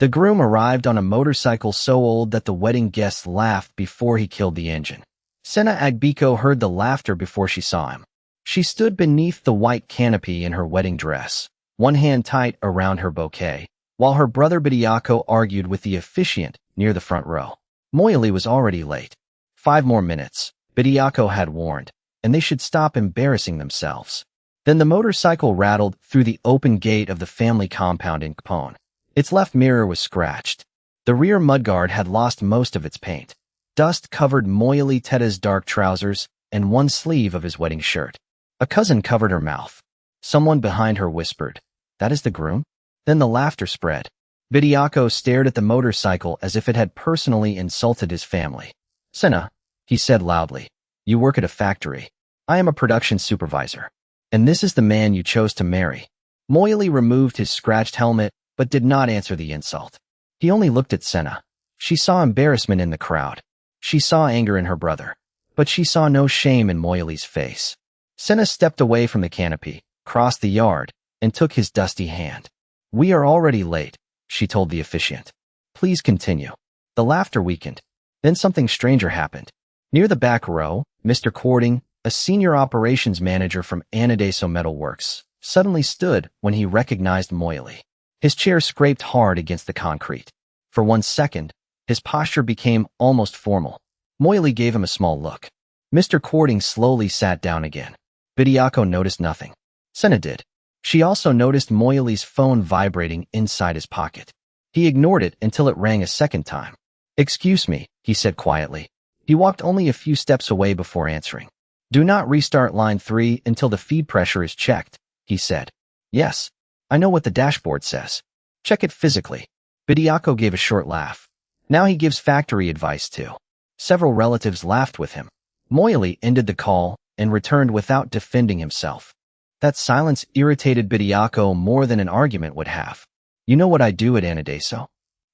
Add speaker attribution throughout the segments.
Speaker 1: The groom arrived on a motorcycle so old that the wedding guests laughed before he killed the engine. Senna Agbiko heard the laughter before she saw him. She stood beneath the white canopy in her wedding dress, one hand tight around her bouquet, while her brother Bediako argued with the officiant near the front row. Moyali was already late. 5 more minutes, Bediako had warned, and they should stop embarrassing themselves. Then the motorcycle rattled through the open gate of the family compound in Capone. Its left mirror was scratched. The rear mudguard had lost most of its paint. Dust covered Moyali Teta's dark trousers and one sleeve of his wedding shirt. A cousin covered her mouth. Someone behind her whispered, "That is the groom?" Then the laughter spread. Bediako stared at the motorcycle as if it had personally insulted his family. "Senna," he said loudly, "you work at a factory. I am a production supervisor. And this is the man you chose to marry." Moyali removed his scratched helmet, but did not answer the insult. He only looked at Senna. She saw embarrassment in the crowd. She saw anger in her brother. But she saw no shame in Moyali's face. Senna stepped away from the canopy, crossed the yard, and took his dusty hand. "We are already late," she told the officiant. "Please continue." The laughter weakened. Then something stranger happened. Near the back row, Mr. Cording, a senior operations manager from Anadeso Metal Works, suddenly stood when he recognized Moyali. His chair scraped hard against the concrete. For 1 second, his posture became almost formal. Moyali gave him a small look. Mr. Cording slowly sat down again. Bediako noticed nothing. Senna did. She also noticed Moyali's phone vibrating inside his pocket. He ignored it until it rang a second time. "Excuse me," he said quietly. He walked only a few steps away before answering. "Do not restart line 3 until the feed pressure is checked," he said. "Yes, I know what the dashboard says. Check it physically." Bediako gave a short laugh. Now he gives factory advice too. Several relatives laughed with him. Moyali ended the call and returned without defending himself. That silence irritated Bediako more than an argument would have. "You know what I do at Anadeso?"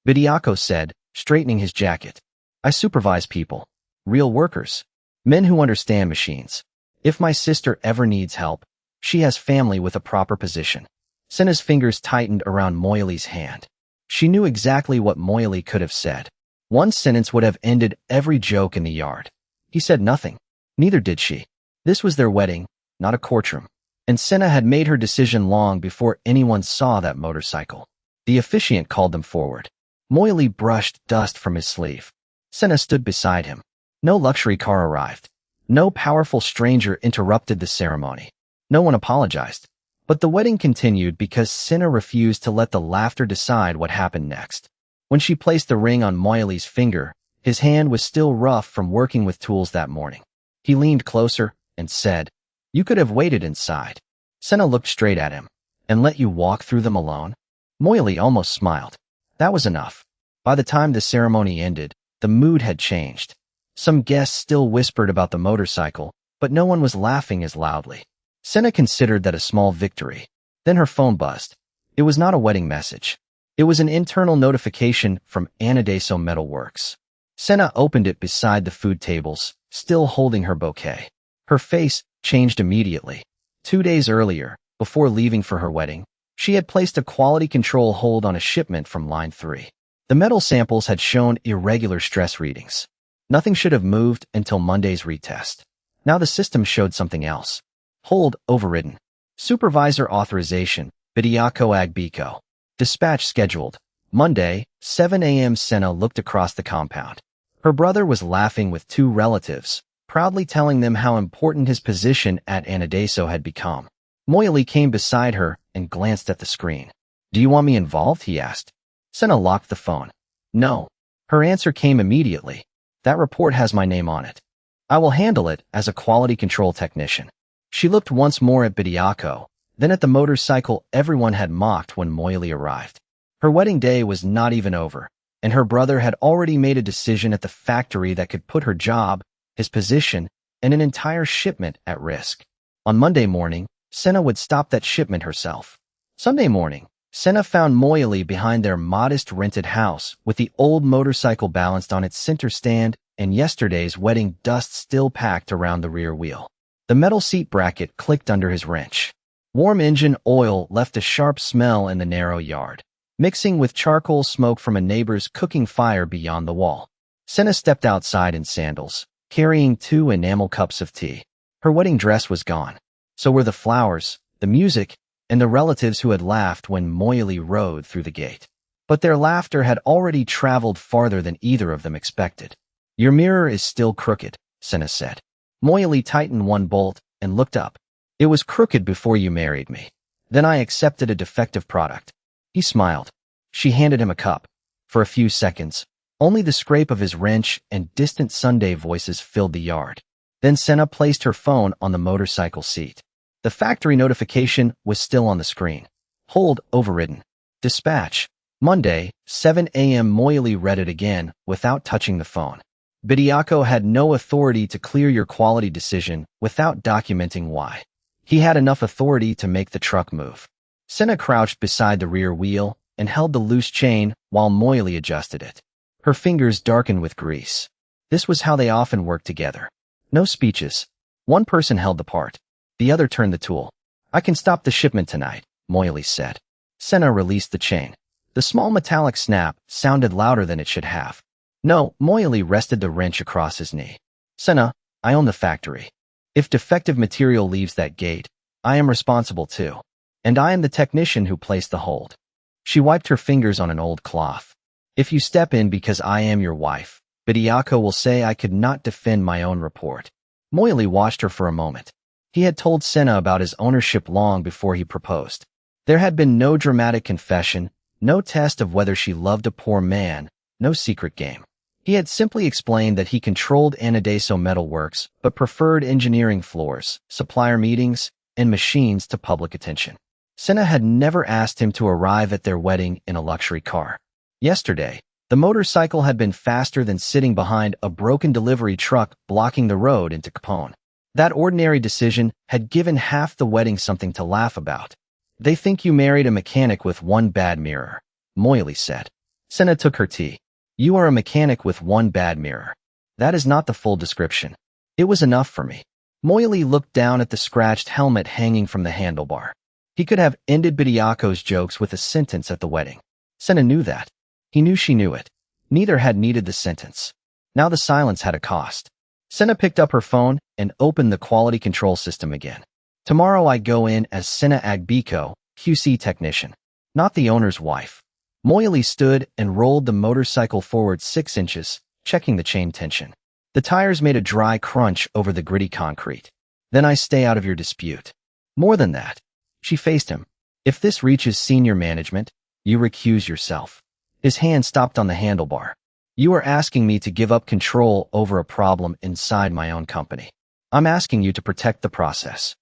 Speaker 1: Bediako said, straightening his jacket. "I supervise people. Real workers. Men who understand machines. If my sister ever needs help, she has family with a proper position." Senna's fingers tightened around Moyali's hand. She knew exactly what Moyali could have said. One sentence would have ended every joke in the yard. He said nothing. Neither did she. This was their wedding, not a courtroom. And Senna had made her decision long before anyone saw that motorcycle. The officiant called them forward. Moyali brushed dust from his sleeve. Senna stood beside him. No luxury car arrived. No powerful stranger interrupted the ceremony. No one apologized. But the wedding continued because Senna refused to let the laughter decide what happened next. When she placed the ring on Moyali's finger, his hand was still rough from working with tools that morning. He leaned closer and said, "You could have waited inside." Senna looked straight at him. "And let you walk through them alone?" Moyali almost smiled. That was enough. By the time the ceremony ended, the mood had changed. Some guests still whispered about the motorcycle, but no one was laughing as loudly. Senna considered that a small victory. Then her phone buzzed. It was not a wedding message. It was an internal notification from Anadeso Metal Works. Senna opened it beside the food tables, still holding her bouquet. Her face changed immediately. 2 days earlier, before leaving for her wedding, she had placed a quality control hold on a shipment from line 3. The metal samples had shown irregular stress readings. Nothing should have moved until Monday's retest. Now the system showed something else. Hold overridden. Supervisor authorization, Bediako Agbiko. Dispatch scheduled. Monday, 7 a.m. Senna looked across the compound. Her brother was laughing with 2 relatives, proudly telling them how important his position at Anadeso had become. Moyali came beside her and glanced at the screen. "Do you want me involved?" he asked. Senna locked the phone. "No." Her answer came immediately. "That report has my name on it. I will handle it as a quality control technician." She looked once more at Bediako, then at the motorcycle everyone had mocked when Moyali arrived. Her wedding day was not even over, and her brother had already made a decision at the factory that could put her job, his position, and an entire shipment at risk. On Monday morning, Senna would stop that shipment herself. Sunday morning, Senna found Moyali behind their modest rented house with the old motorcycle balanced on its center stand and yesterday's wedding dust still packed around the rear wheel. The metal seat bracket clicked under his wrench. Warm engine oil left a sharp smell in the narrow yard. mixing with charcoal smoke from a neighbor's cooking fire beyond the wall. Senna stepped outside in sandals, carrying 2 enamel cups of tea. Her wedding dress was gone. So were the flowers, the music, and the relatives who had laughed when Moily rode through the gate. But their laughter had already traveled farther than either of them expected. "Your mirror is still crooked," Senna said. Moily tightened one bolt and looked up. "It was crooked before you married me. Then I accepted a defective product." He smiled. She handed him a cup. For a few seconds, only the scrape of his wrench and distant Sunday voices filled the yard. Then Senna placed her phone on the motorcycle seat. The factory notification was still on the screen. "Hold overridden. Dispatch. Monday, 7 a.m. Moily read it again without touching the phone. Bediako had no authority to clear your quality decision without documenting why. He had enough authority to make the truck move. Senna crouched beside the rear wheel and held the loose chain while Moily adjusted it. Her fingers darkened with grease. This was how they often worked together. No speeches. One person held the part. The other turned the tool. "I can stop the shipment tonight," Moily said. Senna released the chain. The small metallic snap sounded louder than it should have. "No," Moily rested the wrench across his knee. "Senna, I own the factory. If defective material leaves that gate, I am responsible too. And I am the technician who placed the hold." She wiped her fingers on an old cloth. "If you step in because I am your wife, Bediako will say I could not defend my own report." Moily watched her for a moment. He had told Senna about his ownership long before he proposed. There had been no dramatic confession, no test of whether she loved a poor man, no secret game. He had simply explained that he controlled Anadeso Metal Works but preferred engineering floors, supplier meetings, and machines to public attention. Senna had never asked him to arrive at their wedding in a luxury car. Yesterday, the motorcycle had been faster than sitting behind a broken delivery truck blocking the road into Capone. That ordinary decision had given half the wedding something to laugh about. "They think you married a mechanic with one bad mirror," Moily said. Senna took her tea. "You are a mechanic with one bad mirror. That is not the full description. It was enough for me." Moily looked down at the scratched helmet hanging from the handlebar. He could have ended Bediako's jokes with a sentence at the wedding. Senna knew that. He knew she knew it. Neither had needed the sentence. Now the silence had a cost. Senna picked up her phone and opened the quality control system again. "Tomorrow I go in as Senna Agbiko, QC technician, not the owner's wife." Moily stood and rolled the motorcycle forward 6 inches, checking the chain tension. The tires made a dry crunch over the gritty concrete. "Then I stay out of your dispute. More than that." She faced him. "If this reaches senior management, you recuse yourself." His hand stopped on the handlebar. "You are asking me to give up control over a problem inside my own company. I'm asking you to protect the process."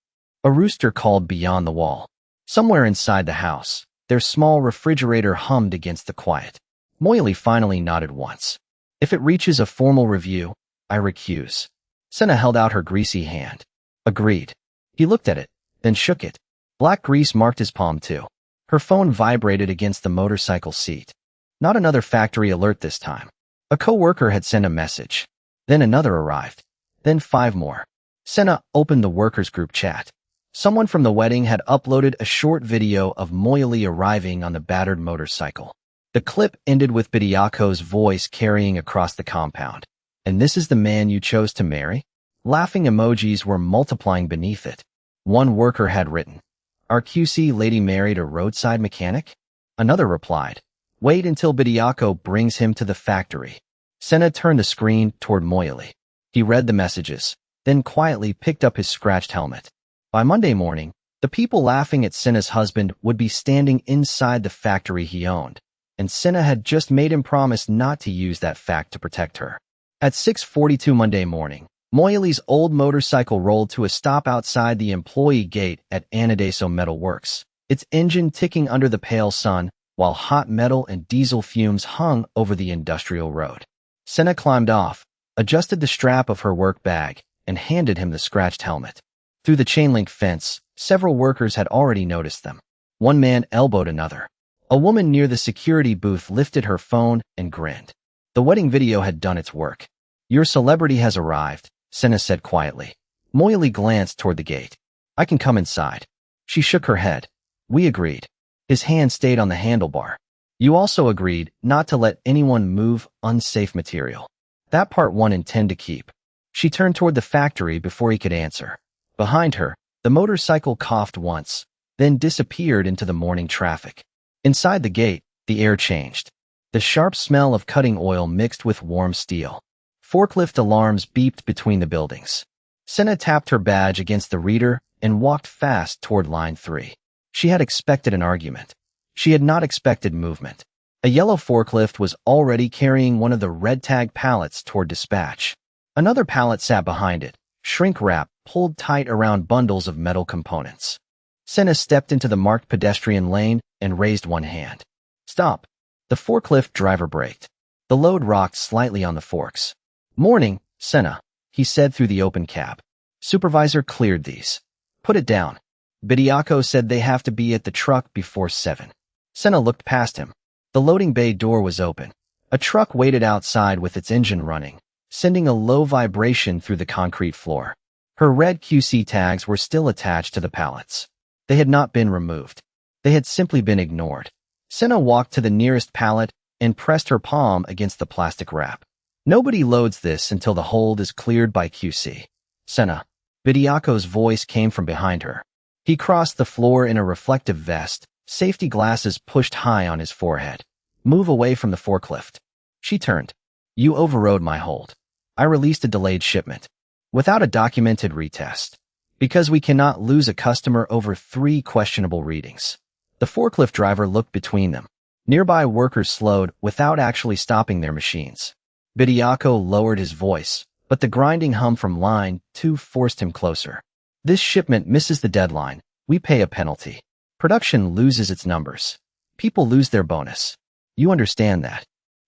Speaker 1: A rooster called beyond the wall. Somewhere inside the house, their small refrigerator hummed against the quiet. Moily finally nodded once. "If it reaches a formal review, I recuse." Senna held out her greasy hand. "Agreed." He looked at it, then shook it. Black grease marked his palm too. Her phone vibrated against the motorcycle seat. Not another factory alert this time. A co-worker had sent a message. Then another arrived. Then 5 more. Senna opened the workers' group chat. Someone from the wedding had uploaded a short video of Moily arriving on the battered motorcycle. The clip ended with Bediako's voice carrying across the compound. "And this is the man you chose to marry?" Laughing emojis were multiplying beneath it. One worker had written, "Our QC lady married a roadside mechanic?" Another replied, "Wait until Bediako brings him to the factory." Senna turned the screen toward Moily. He read the messages, then quietly picked up his scratched helmet. By Monday morning, the people laughing at Senna's husband would be standing inside the factory he owned, and Senna had just made him promise not to use that fact to protect her. At 6:42 Monday morning, Moily's old motorcycle rolled to a stop outside the employee gate at Anadeso Metal Works, its engine ticking under the pale sun, while hot metal and diesel fumes hung over the industrial road. Senna climbed off, adjusted the strap of her work bag, and handed him the scratched helmet. Through the chain-link fence, several workers had already noticed them. One man elbowed another. A woman near the security booth lifted her phone and grinned. The wedding video had done its work. "Your celebrity has arrived," Senna said quietly. Moily glanced toward the gate. "I can come inside." She shook her head. "We agreed." His hand stayed on the handlebar. You also agreed not to let anyone move unsafe material. That part one intend to keep. She turned toward the factory before he could answer. Behind her, the motorcycle coughed once, then disappeared into the morning traffic. Inside the gate, the air changed. The sharp smell of cutting oil mixed with warm steel. Forklift alarms beeped between the buildings. Senna tapped her badge against the reader and walked fast toward line 3. She had expected an argument. She had not expected movement. A yellow forklift was already carrying one of the red tag pallets toward dispatch. Another pallet sat behind it, shrink wrap pulled tight around bundles of metal components. Senna stepped into the marked pedestrian lane and raised one hand. Stop. The forklift driver braked. The load rocked slightly on the forks. Morning, Senna, he said through the open cab. Supervisor cleared these. Put it down. Bediako said they have to be at the truck before 7. Senna looked past him. The loading bay door was open. A truck waited outside with its engine running, sending a low vibration through the concrete floor. Her red QC tags were still attached to the pallets. They had not been removed. They had simply been ignored. Senna walked to the nearest pallet and pressed her palm against the plastic wrap. Nobody loads this until the hold is cleared by QC. Senna. Bediako's voice came from behind her. He crossed the floor in a reflective vest, safety glasses pushed high on his forehead. Move away from the forklift. She turned. You overrode my hold. I released a delayed shipment. Without a documented retest. Because we cannot lose a customer over 3 questionable readings. The forklift driver looked between them. Nearby workers slowed without actually stopping their machines. Bediako lowered his voice, but the grinding hum from line 2 forced him closer. This shipment misses the deadline. We pay a penalty. Production loses its numbers. People lose their bonus. You understand that.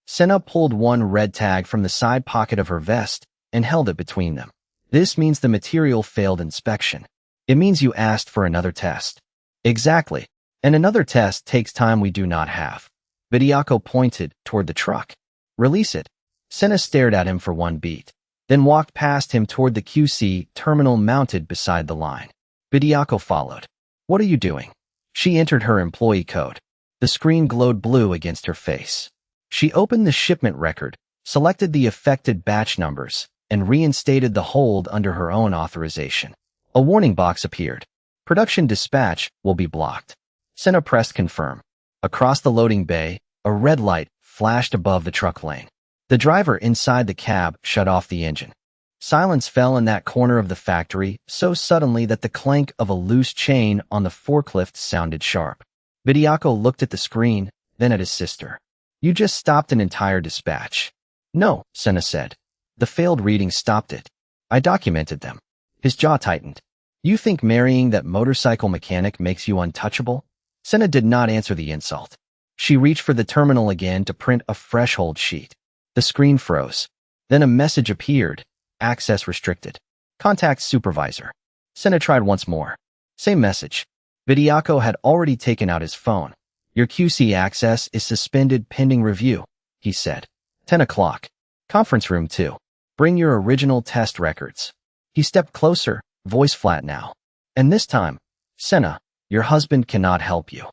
Speaker 1: Senna pulled one red tag from the side pocket of her vest and held it between them. This means the material failed inspection. It means you asked for another test. Exactly. And another test takes time we do not have. Bediako pointed toward the truck. Release it. Senna stared at him for one beat, then walked past him toward the QC terminal mounted beside the line. Bediako followed. What are you doing? She entered her employee code. The screen glowed blue against her face. She opened the shipment record, selected the affected batch numbers, and reinstated the hold under her own authorization. A warning box appeared. Production dispatch will be blocked. Senna pressed confirm. Across the loading bay, a red light flashed above the truck lane. The driver inside the cab shut off the engine. Silence fell in that corner of the factory so suddenly that the clank of a loose chain on the forklift sounded sharp. Bediako looked at the screen, then at his sister. You just stopped an entire dispatch. No, Senna said. The failed reading stopped it. I documented them. His jaw tightened. You think marrying that motorcycle mechanic makes you untouchable? Senna did not answer the insult. She reached for the terminal again to print a fresh hold sheet. The screen froze. Then a message appeared. Access restricted. Contact supervisor. Senna tried once more. Same message. Bediako had already taken out his phone. Your QC access is suspended pending review, he said. 10 o'clock. Conference room 2. Bring your original test records. He stepped closer, voice flat now. And this time, Senna, your husband cannot help you.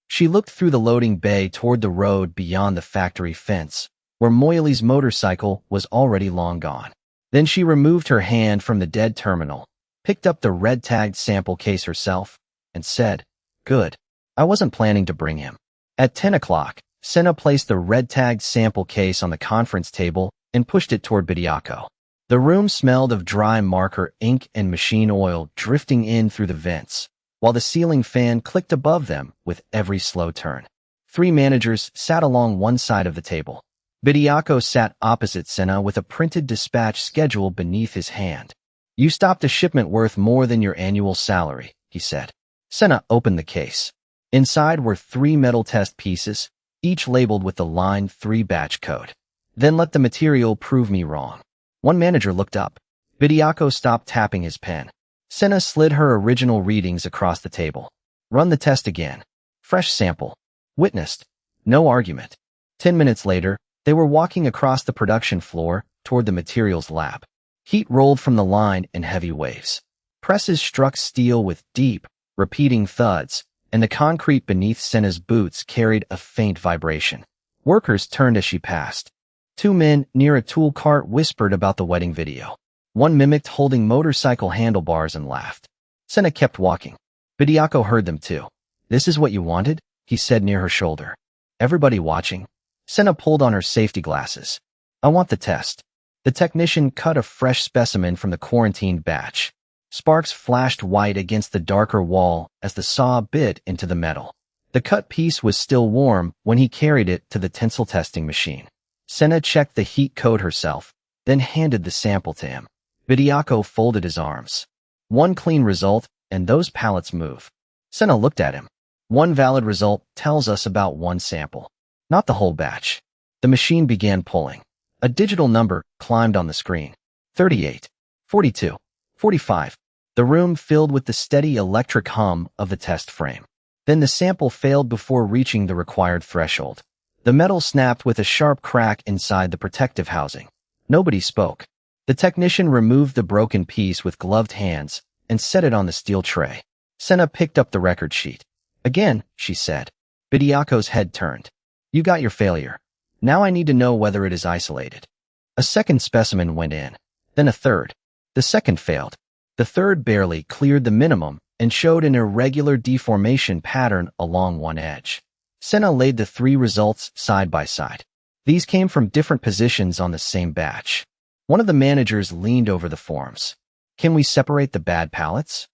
Speaker 1: She looked through the loading bay toward the road beyond the factory fence, where Moyli's motorcycle was already long gone. Then she removed her hand from the dead terminal, picked up the red-tagged sample case herself, and said, Good. I wasn't planning to bring him. At 10 o'clock, Senna placed the red-tagged sample case on the conference table and pushed it toward Bediako. The room smelled of dry marker ink and machine oil drifting in through the vents, while the ceiling fan clicked above them with every slow turn. 3 managers sat along one side of the table. Bediako sat opposite Senna with a printed dispatch schedule beneath his hand. You stopped a shipment worth more than your annual salary, he said. Senna opened the case. Inside were 3 metal test pieces, each labeled with the line 3 batch code. Then let the material prove me wrong. One manager looked up. Bediako stopped tapping his pen. Senna slid her original readings across the table. Run the test again. Fresh sample. Witnessed. No argument. 10 minutes later, they were walking across the production floor toward the materials lab. Heat rolled from the line in heavy waves. Presses struck steel with deep, repeating thuds, and the concrete beneath Senna's boots carried a faint vibration. Workers turned as she passed. Two men near a tool cart whispered about the wedding video. One mimicked holding motorcycle handlebars and laughed. Senna kept walking. Bediako heard them too. "This is what you wanted?" he said near her shoulder. "Everybody watching?" Senna pulled on her safety glasses. "I want the test." The technician cut a fresh specimen from the quarantined batch. Sparks flashed white against the darker wall as the saw bit into the metal. The cut piece was still warm when he carried it to the tensile testing machine. Senna checked the heat code herself, then handed the sample to him. Bediako folded his arms. "One clean result, and those pallets move." Senna looked at him. "One valid result tells us about one sample, not the whole batch." The machine began pulling. A digital number climbed on the screen. 38, 42, 45. The room filled with the steady electric hum of the test frame. Then the sample failed before reaching the required threshold. The metal snapped with a sharp crack inside the protective housing. Nobody spoke. The technician removed the broken piece with gloved hands and set it on the steel tray. Senna picked up the record sheet. "Again," she said. Bediako's head turned. "You got your failure. Now I need to know whether it is isolated." A second specimen went in, then a third. The second failed. The third barely cleared the minimum and showed an irregular deformation pattern along one edge. Senna laid the three results side by side. These came from different positions on the same batch. One of the managers leaned over the forms. "Can we separate the bad pallets?"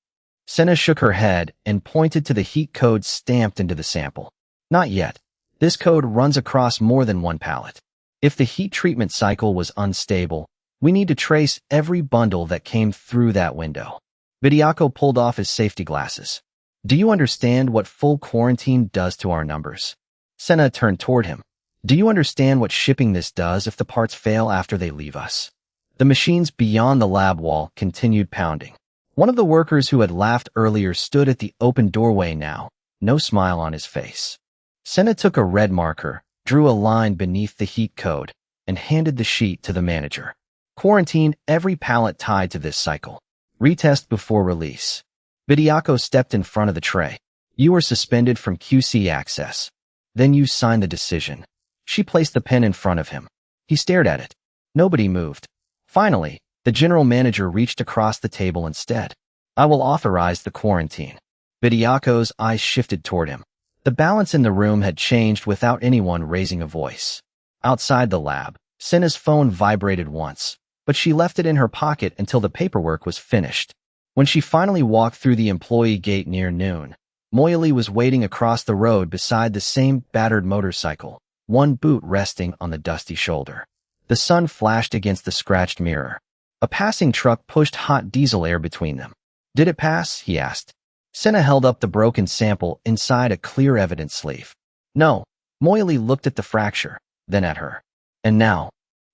Speaker 1: Senna shook her head and pointed to the heat code stamped into the sample. "Not yet. This code runs across more than one pallet. If the heat treatment cycle was unstable, we need to trace every bundle that came through that window." Bediako pulled off his safety glasses. "Do you understand what full quarantine does to our numbers?" Senna turned toward him. "Do you understand what shipping this does if the parts fail after they leave us?" The machines beyond the lab wall continued pounding. One of the workers who had laughed earlier stood at the open doorway now, no smile on his face. Senna took a red marker, drew a line beneath the heat code, and handed the sheet to the manager. "Quarantine every pallet tied to this cycle. Retest before release." Bediako stepped in front of the tray. "You are suspended from QC access. Then you sign the decision." She placed the pen in front of him. He stared at it. Nobody moved. Finally, the general manager reached across the table instead. "I will authorize the quarantine." Bediako's eyes shifted toward him. The balance in the room had changed without anyone raising a voice. Outside the lab, Senna's phone vibrated once, but she left it in her pocket until the paperwork was finished. When she finally walked through the employee gate near noon, Moyali was waiting across the road beside the same battered motorcycle, one boot resting on the dusty shoulder. The sun flashed against the scratched mirror. A passing truck pushed hot diesel air between them. "Did it pass?" he asked. Senna held up the broken sample inside a clear evidence sleeve. "No." Moyali looked at the fracture, then at her. "And now?"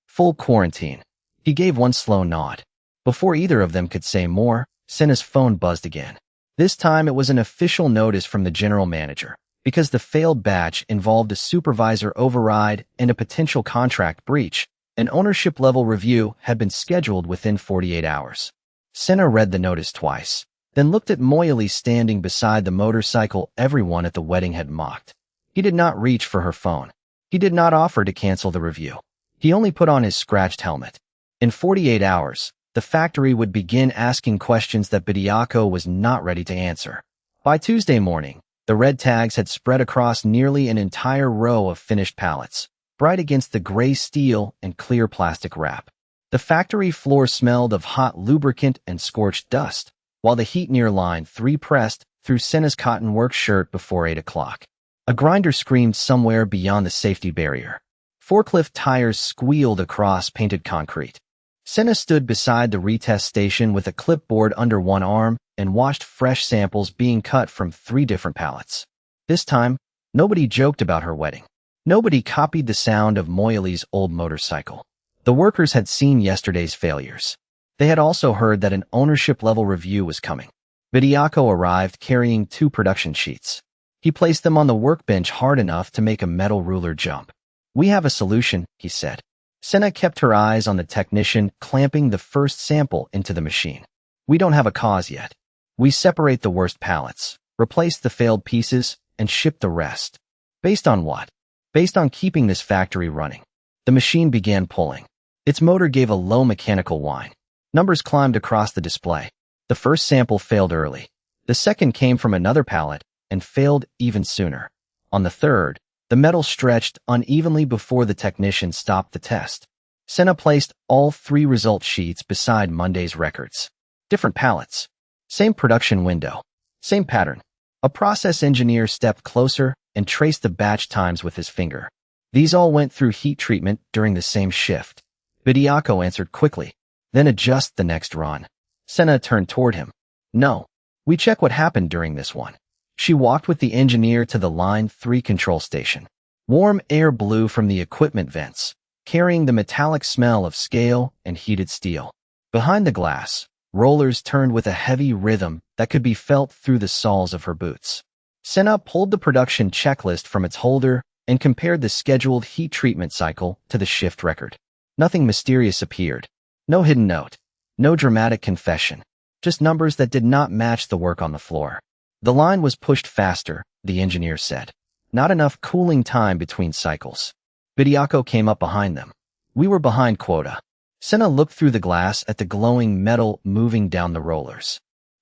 Speaker 1: "Full quarantine." He gave one slow nod. Before either of them could say more, Senna's phone buzzed again. This time it was an official notice from the general manager, because the failed batch involved a supervisor override and a potential contract breach. An ownership-level review had been scheduled within 48 hours. Senna read the notice twice, then looked at Moyali standing beside the motorcycle everyone at the wedding had mocked. He did not reach for her phone. He did not offer to cancel the review. He only put on his scratched helmet. In 48 hours, the factory would begin asking questions that Bediako was not ready to answer. By Tuesday morning, the red tags had spread across nearly an entire row of finished pallets, bright against the gray steel and clear plastic wrap. The factory floor smelled of hot lubricant and scorched dust, while the heat near line 3 pressed through Senna's cotton work shirt before 8 o'clock. A grinder screamed somewhere beyond the safety barrier. Forklift tires squealed across painted concrete. Senna stood beside the retest station with a clipboard under one arm and watched fresh samples being cut from 3 different pallets. This time, nobody joked about her wedding. Nobody copied the sound of Moyali's old motorcycle. The workers had seen yesterday's failures. They had also heard that an ownership-level review was coming. Bediako arrived carrying 2 production sheets. He placed them on the workbench hard enough to make a metal ruler jump. "We have a solution," he said. Senna kept her eyes on the technician clamping the first sample into the machine. "We don't have a cause yet. We separate the worst pallets, replaced the failed pieces, and shipped the rest. Based on what? Based on keeping this factory running. The machine began pulling. Its motor gave a low mechanical whine. Numbers climbed across the display. The first sample failed early. The second came from another pallet and failed even sooner. On the third, the metal stretched unevenly before the technician stopped the test. Senna placed all 3 result sheets beside Monday's records. Different pallets. Same production window. Same pattern. A process engineer stepped closer and traced the batch times with his finger. These all went through heat treatment during the same shift. Bediako answered quickly. Then adjust the next run. Senna turned toward him. No. We check what happened during this one. She walked with the engineer to the Line 3 control station. Warm air blew from the equipment vents, carrying the metallic smell of scale and heated steel. Behind the glass, rollers turned with a heavy rhythm that could be felt through the soles of her boots. Senna pulled the production checklist from its holder and compared the scheduled heat treatment cycle to the shift record. Nothing mysterious appeared. No hidden note. No dramatic confession. Just numbers that did not match the work on the floor. The line was pushed faster, the engineer said. Not enough cooling time between cycles. Bediako came up behind them. We were behind quota. Senna looked through the glass at the glowing metal moving down the rollers.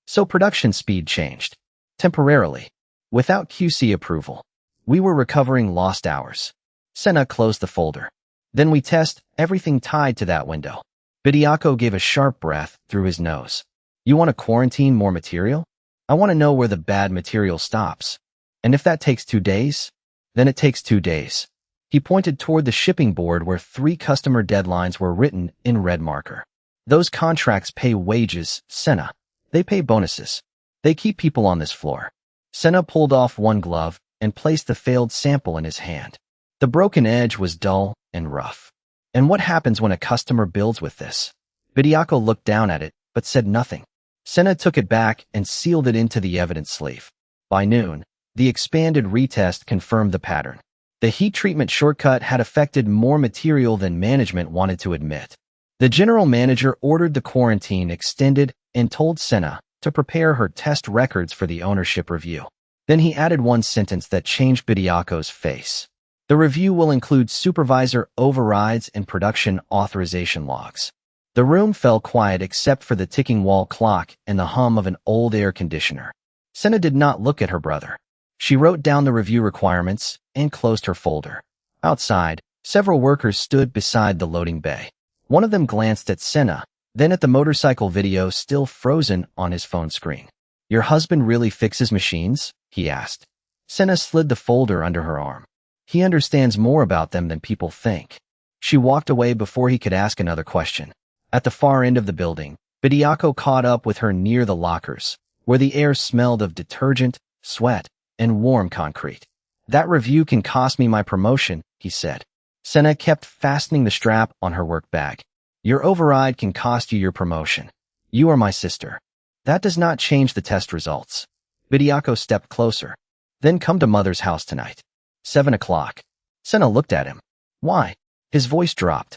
Speaker 1: So production speed changed. Temporarily. Without QC approval. We were recovering lost hours. Senna closed the folder. Then we test everything tied to that window. Bediako gave a sharp breath through his nose. You want to quarantine more material? I want to know where the bad material stops. And if that takes 2 days, then it takes 2 days. He pointed toward the shipping board where 3 customer deadlines were written in red marker. Those contracts pay wages, Senna. They pay bonuses. They keep people on this floor. Senna pulled off one glove and placed the failed sample in his hand. The broken edge was dull and rough. And what happens when a customer builds with this? Bediako looked down at it, but said nothing. Senna took it back and sealed it into the evidence sleeve. By noon, the expanded retest confirmed the pattern. The heat treatment shortcut had affected more material than management wanted to admit. The general manager ordered the quarantine extended and told Senna to prepare her test records for the ownership review. Then he added one sentence that changed Bediako's face. The review will include supervisor overrides and production authorization logs. The room fell quiet except for the ticking wall clock and the hum of an old air conditioner. Senna did not look at her brother. She wrote down the review requirements and closed her folder. Outside, several workers stood beside the loading bay. One of them glanced at Senna, then at the motorcycle video still frozen on his phone screen. Your husband really fixes machines? He asked. Senna slid the folder under her arm. He understands more about them than people think. She walked away before he could ask another question. At the far end of the building, Bediako caught up with her near the lockers, where the air smelled of detergent, sweat, and warm concrete. That review can cost me my promotion, he said. Senna kept fastening the strap on her work bag. Your override can cost you your promotion. You are my sister. That does not change the test results. Bediako stepped closer. Then come to Mother's house tonight. 7 o'clock. Senna looked at him. Why? His voice dropped.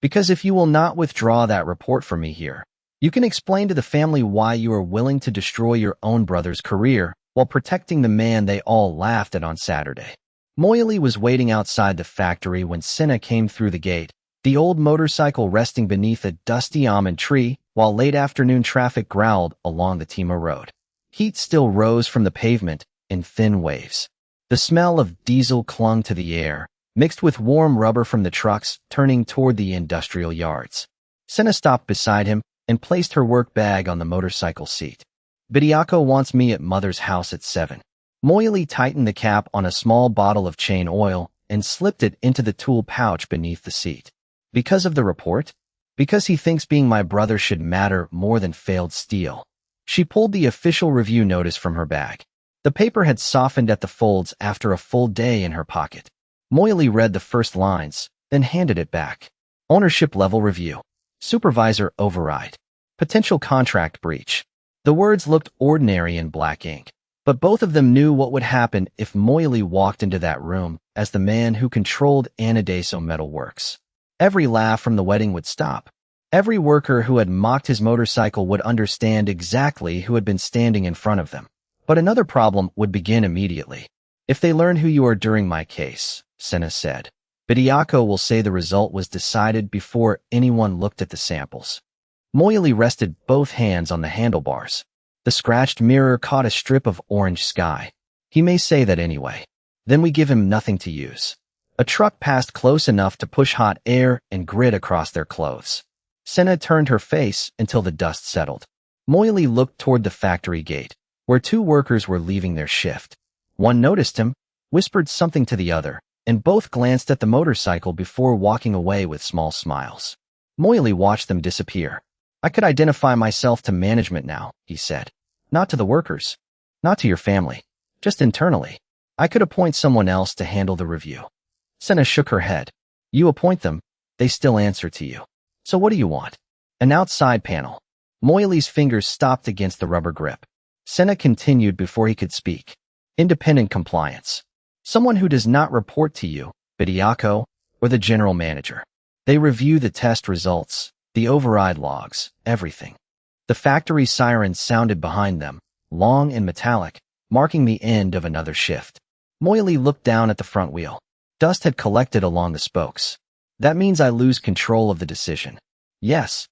Speaker 1: Because if you will not withdraw that report from me here, you can explain to the family why you are willing to destroy your own brother's career while protecting the man they all laughed at on Saturday. Moyali was waiting outside the factory when Senna came through the gate, the old motorcycle resting beneath a dusty almond tree while late afternoon traffic growled along the Tima Road. Heat still rose from the pavement in thin waves. The smell of diesel clung to the air, mixed with warm rubber from the trucks turning toward the industrial yards. Senna stopped beside him and placed her work bag on the motorcycle seat. Bediako wants me at Mother's house at 7. Moyali tightened the cap on a small bottle of chain oil and slipped it into the tool pouch beneath the seat. Because of the report? Because he thinks being my brother should matter more than failed steel. She pulled the official review notice from her bag. The paper had softened at the folds after a full day in her pocket. Moyali read the first lines, then handed it back. Ownership level review. Supervisor override. Potential contract breach. The words looked ordinary in black ink, but both of them knew what would happen if Moyali walked into that room as the man who controlled Anadeso Metal Works. Every laugh from the wedding would stop. Every worker who had mocked his motorcycle would understand exactly who had been standing in front of them. But another problem would begin immediately. If they learn who you are during my case, Senna said, Bediako will say the result was decided before anyone looked at the samples. Moily rested both hands on the handlebars. The scratched mirror caught a strip of orange sky. He may say that anyway. Then we give him nothing to use. A truck passed close enough to push hot air and grit across their clothes. Senna turned her face until the dust settled. Moily looked toward the factory gate, where two workers were leaving their shift. One noticed him, whispered something to the other, and both glanced at the motorcycle before walking away with small smiles. Moily watched them disappear. I could identify myself to management now, he said. Not to the workers. Not to your family. Just internally. I could appoint someone else to handle the review. Senna shook her head. You appoint them, they still answer to you. So what do you want? An outside panel. Moily's fingers stopped against the rubber grip. Senna continued before he could speak. Independent compliance. Someone who does not report to you, Bediako, or the general manager. They review the test results, the override logs, everything. The factory siren sounded behind them, long and metallic, marking the end of another shift. Moily looked down at the front wheel. Dust had collected along the spokes. That means I lose control of the decision. Yes.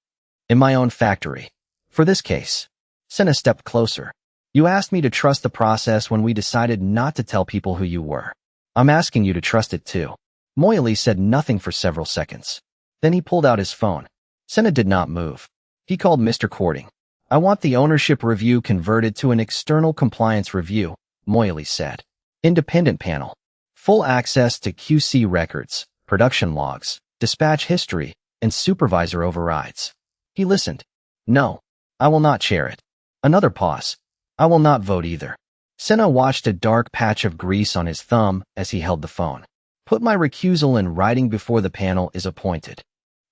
Speaker 1: In my own factory. For this case. Senna stepped closer. You asked me to trust the process when we decided not to tell people who you were. I'm asking you to trust it too. Moily said nothing for several seconds. Then he pulled out his phone. Senna did not move. He called Mr. Courting. I want the ownership review converted to an external compliance review, Moily said. Independent panel. Full access to QC records, production logs, dispatch history, and supervisor overrides. He listened. No, I will not chair it. Another pause. I will not vote either. Senna watched a dark patch of grease on his thumb as he held the phone. Put my recusal in writing before the panel is appointed.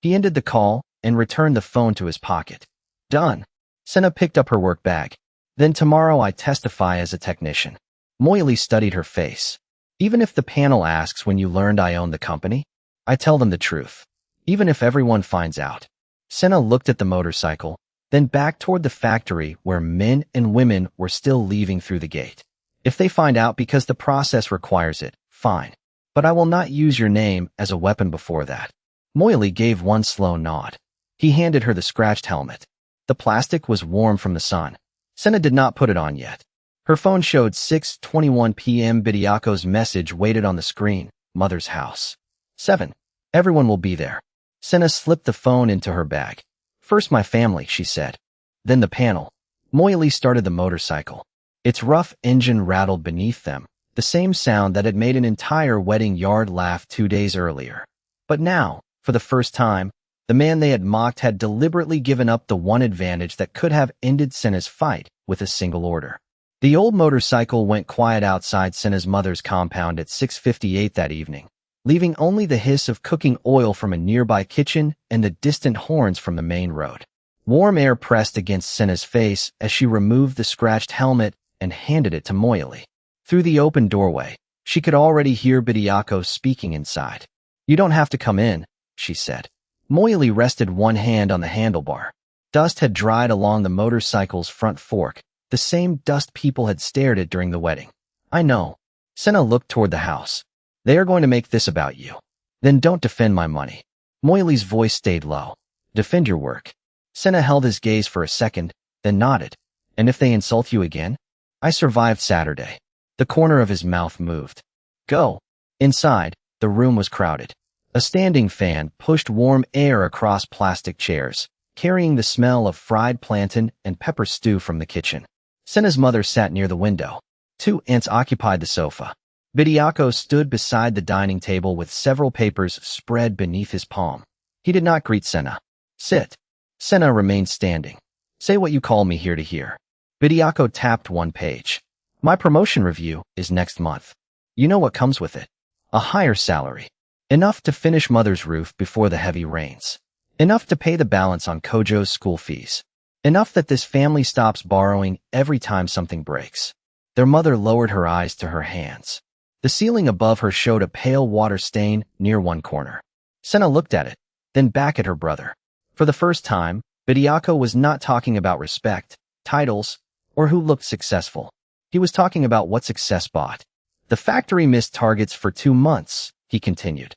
Speaker 1: He ended the call and returned the phone to his pocket. Done. Senna picked up her work bag. Then tomorrow I testify as a technician. Moily studied her face. Even if the panel asks when you learned I owned the company, I tell them the truth. Even if everyone finds out. Senna looked at the motorcycle, then back toward the factory where men and women were still leaving through the gate. If they find out because the process requires it, fine. But I will not use your name as a weapon before that. Moily gave one slow nod. He handed her the scratched helmet. The plastic was warm from the sun. Senna did not put it on yet. Her phone showed 6:21 p.m. Bediako's message waited on the screen. Mother's house. 7. Everyone will be there. Senna slipped the phone into her bag. First my family, she said. Then the panel. Moily started the motorcycle. Its rough engine rattled beneath them, the same sound that had made an entire wedding yard laugh 2 days earlier. But now, for the first time, the man they had mocked had deliberately given up the one advantage that could have ended Senna's fight with a single order. The old motorcycle went quiet outside Senna's mother's compound at 6:58 that evening, leaving only the hiss of cooking oil from a nearby kitchen and the distant horns from the main road. Warm air pressed against Senna's face as she removed the scratched helmet and handed it to Moily. Through the open doorway, she could already hear Bediako speaking inside. You don't have to come in, she said. Moily rested one hand on the handlebar. Dust had dried along the motorcycle's front fork, the same dust people had stared at during the wedding. I know. Senna looked toward the house. They are going to make this about you. Then don't defend my money. Moily's voice stayed low. Defend your work. Senna held his gaze for a second, then nodded. And if they insult you again? I survived Saturday. The corner of his mouth moved. Go. Inside, the room was crowded. A standing fan pushed warm air across plastic chairs, carrying the smell of fried plantain and pepper stew from the kitchen. Senna's mother sat near the window. 2 aunts occupied the sofa. Bediako stood beside the dining table with several papers spread beneath his palm. He did not greet Senna. Sit. Senna remained standing. Say what you call me here to hear. Bediako tapped one page. My promotion review is next month. You know what comes with it. A higher salary. Enough to finish mother's roof before the heavy rains. Enough to pay the balance on Kojo's school fees. Enough that this family stops borrowing every time something breaks. Their mother lowered her eyes to her hands. The ceiling above her showed a pale water stain near one corner. Senna looked at it, then back at her brother. For the first time, Bediako was not talking about respect, titles, or who looked successful. He was talking about what success bought. The factory missed targets for 2 months, he continued.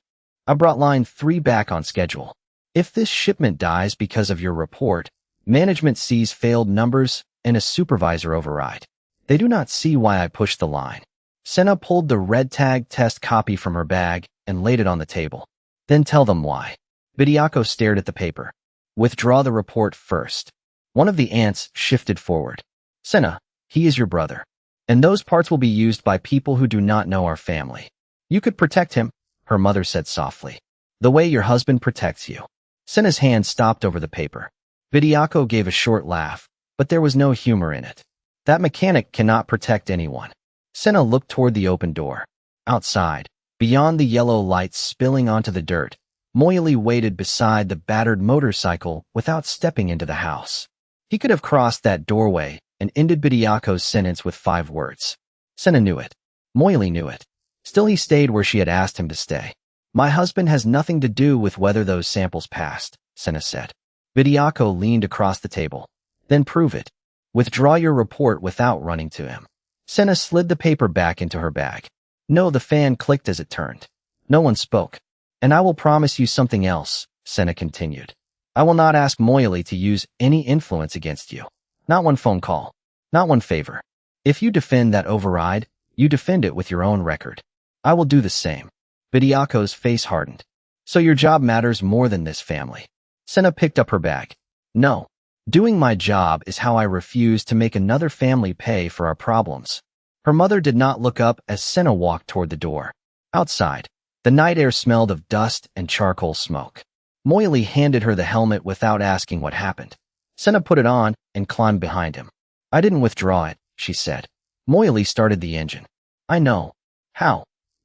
Speaker 1: I brought line 3 back on schedule. If this shipment dies because of your report, management sees failed numbers and a supervisor override. They do not see why I pushed the line. Senna pulled the red tag test copy from her bag and laid it on the table. Then tell them why. Bediako stared at the paper. Withdraw the report first. One of the ants shifted forward. Senna, he is your brother. And those parts will be used by people who do not know our family. You could protect him, her mother said softly. The way your husband protects you. Senna's hand stopped over the paper. Bediako gave a short laugh, but there was no humor in it. That mechanic cannot protect anyone. Senna looked toward the open door. Outside, beyond the yellow lights spilling onto the dirt, Moyali waited beside the battered motorcycle without stepping into the house. He could have crossed that doorway and ended Bediako's sentence with 5 words. Senna knew it. Moyali knew it. Still he stayed where she had asked him to stay. My husband has nothing to do with whether those samples passed, Senna said. Bediako leaned across the table. Then prove it. Withdraw your report without running to him. Senna slid the paper back into her bag. No, the fan clicked as it turned. No one spoke. And I will promise you something else, Senna continued. I will not ask Moyali to use any influence against you. Not one phone call. Not one favor. If you defend that override, you defend it with your own record. I will do the same. Bediako's face hardened. So your job matters more than this family. Senna picked up her bag. No. Doing my job is how I refuse to make another family pay for our problems. Her mother did not look up as Senna walked toward the door. Outside, the night air smelled of dust and charcoal smoke. Moyali handed her the helmet without asking what happened. Senna put it on and climbed behind him. I didn't withdraw it, she said. Moyali started the engine. I know. How?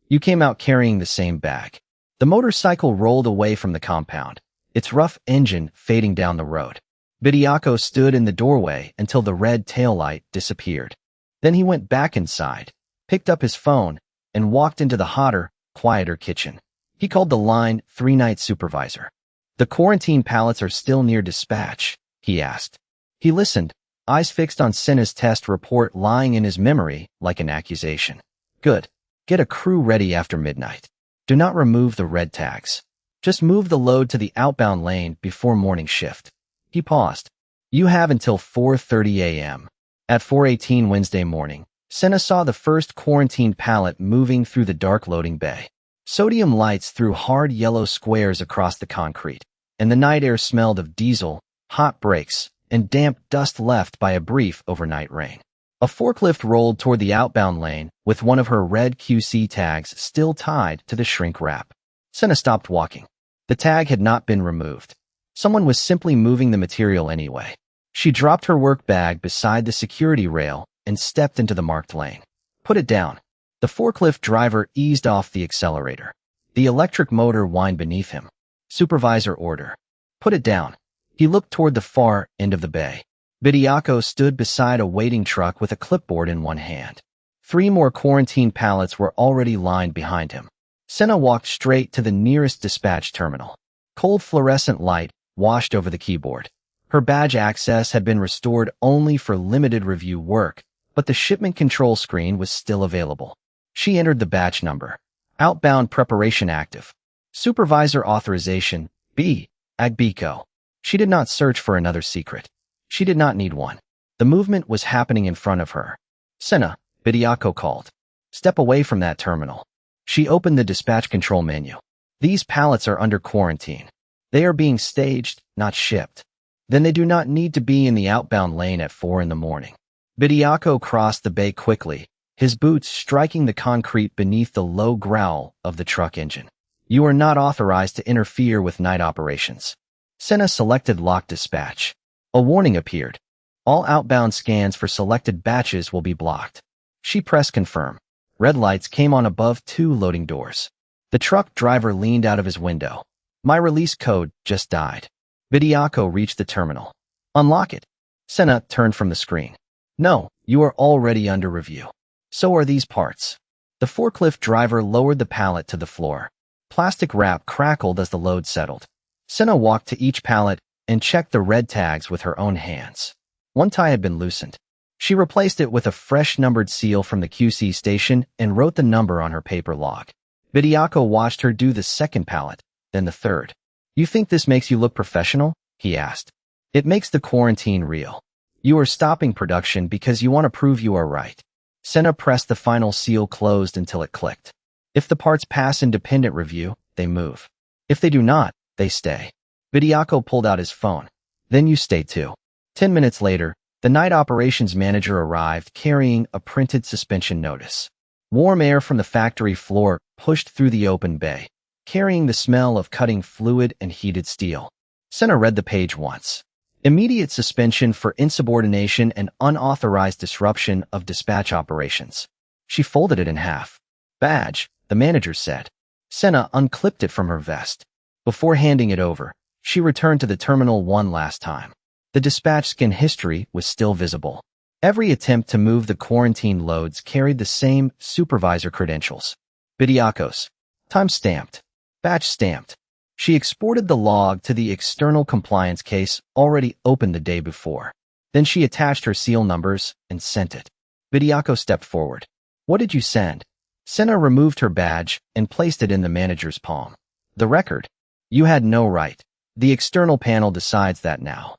Speaker 1: You came out carrying the same bag. The motorcycle rolled away from the compound, its rough engine fading down the road. Bediako stood in the doorway until the red taillight disappeared. Then he went back inside, picked up his phone, and walked into the hotter, quieter kitchen. He called the line 3 night supervisor. The quarantine pallets are still near dispatch, he asked. He listened, eyes fixed on Senna's test report lying in his memory like an accusation. Good. Get a crew ready after midnight. Do not remove the red tags. Just move the load to the outbound lane before morning shift. He paused. You have until 4:30 a.m. At 4:18 Wednesday morning, Senna saw the first quarantine pallet moving through the dark loading bay. Sodium lights threw hard yellow squares across the concrete, and the night air smelled of diesel, hot brakes, and damp dust left by a brief overnight rain. A forklift rolled toward the outbound lane with one of her red QC tags still tied to the shrink wrap. Senna stopped walking. The tag had not been removed. Someone was simply moving the material anyway. She dropped her work bag beside the security rail and stepped into the marked lane. Put it down. The forklift driver eased off the accelerator. The electric motor whined beneath him. Supervisor order. Put it down. He looked toward the far end of the bay. Bediako stood beside a waiting truck with a clipboard in one hand. 3 more quarantine pallets were already lined behind him. Senna walked straight to the nearest dispatch terminal. Cold fluorescent light washed over the keyboard. Her badge access had been restored only for limited review work, but the shipment control screen was still available. She entered the batch number. Outbound preparation active. Supervisor authorization, B. Agbiko. She did not search for another secret. She did not need one. The movement was happening in front of her. Senna, Bediako called. Step away from that terminal. She opened the dispatch control menu. These pallets are under quarantine. They are being staged, not shipped. Then they do not need to be in the outbound lane at 4 in the morning. Bediako crossed the bay quickly, his boots striking the concrete beneath the low growl of the truck engine. You are not authorized to interfere with night operations. Senna selected lock dispatch. A warning appeared. All outbound scans for selected batches will be blocked. She pressed confirm. Red lights came on above 2 loading doors. The truck driver leaned out of his window. My release code just died. Bediako reached the terminal. Unlock it. Senna turned from the screen. No, you are already under review. So are these parts. The forklift driver lowered the pallet to the floor. Plastic wrap crackled as the load settled. Senna walked to each pallet and checked the red tags with her own hands. One tie had been loosened. She replaced it with a fresh numbered seal from the QC station and wrote the number on her paper log. Bediako watched her do the second pallet, then the third. "You think this makes you look professional?" he asked. "It makes the quarantine real. You are stopping production because you want to prove you are right." Senna pressed the final seal closed until it clicked. "If the parts pass independent review, they move. If they do not, they stay." Bediako pulled out his phone. "Then you stay too." 10 minutes later, the night operations manager arrived carrying a printed suspension notice. Warm air from the factory floor pushed through the open bay, carrying the smell of cutting fluid and heated steel. Senna read the page once. Immediate suspension for insubordination and unauthorized disruption of dispatch operations. She folded it in half. "Badge," the manager said. Senna unclipped it from her vest. Before handing it over, she returned to the terminal one last time. The dispatch scan history was still visible. Every attempt to move the quarantine loads carried the same supervisor credentials. Bediakos. Time stamped. Batch stamped. She exported the log to the external compliance case already opened the day before. Then she attached her seal numbers and sent it. Bediako stepped forward. "What did you send?" Senna removed her badge and placed it in the manager's palm. "The record. You had no right. The external panel decides that now."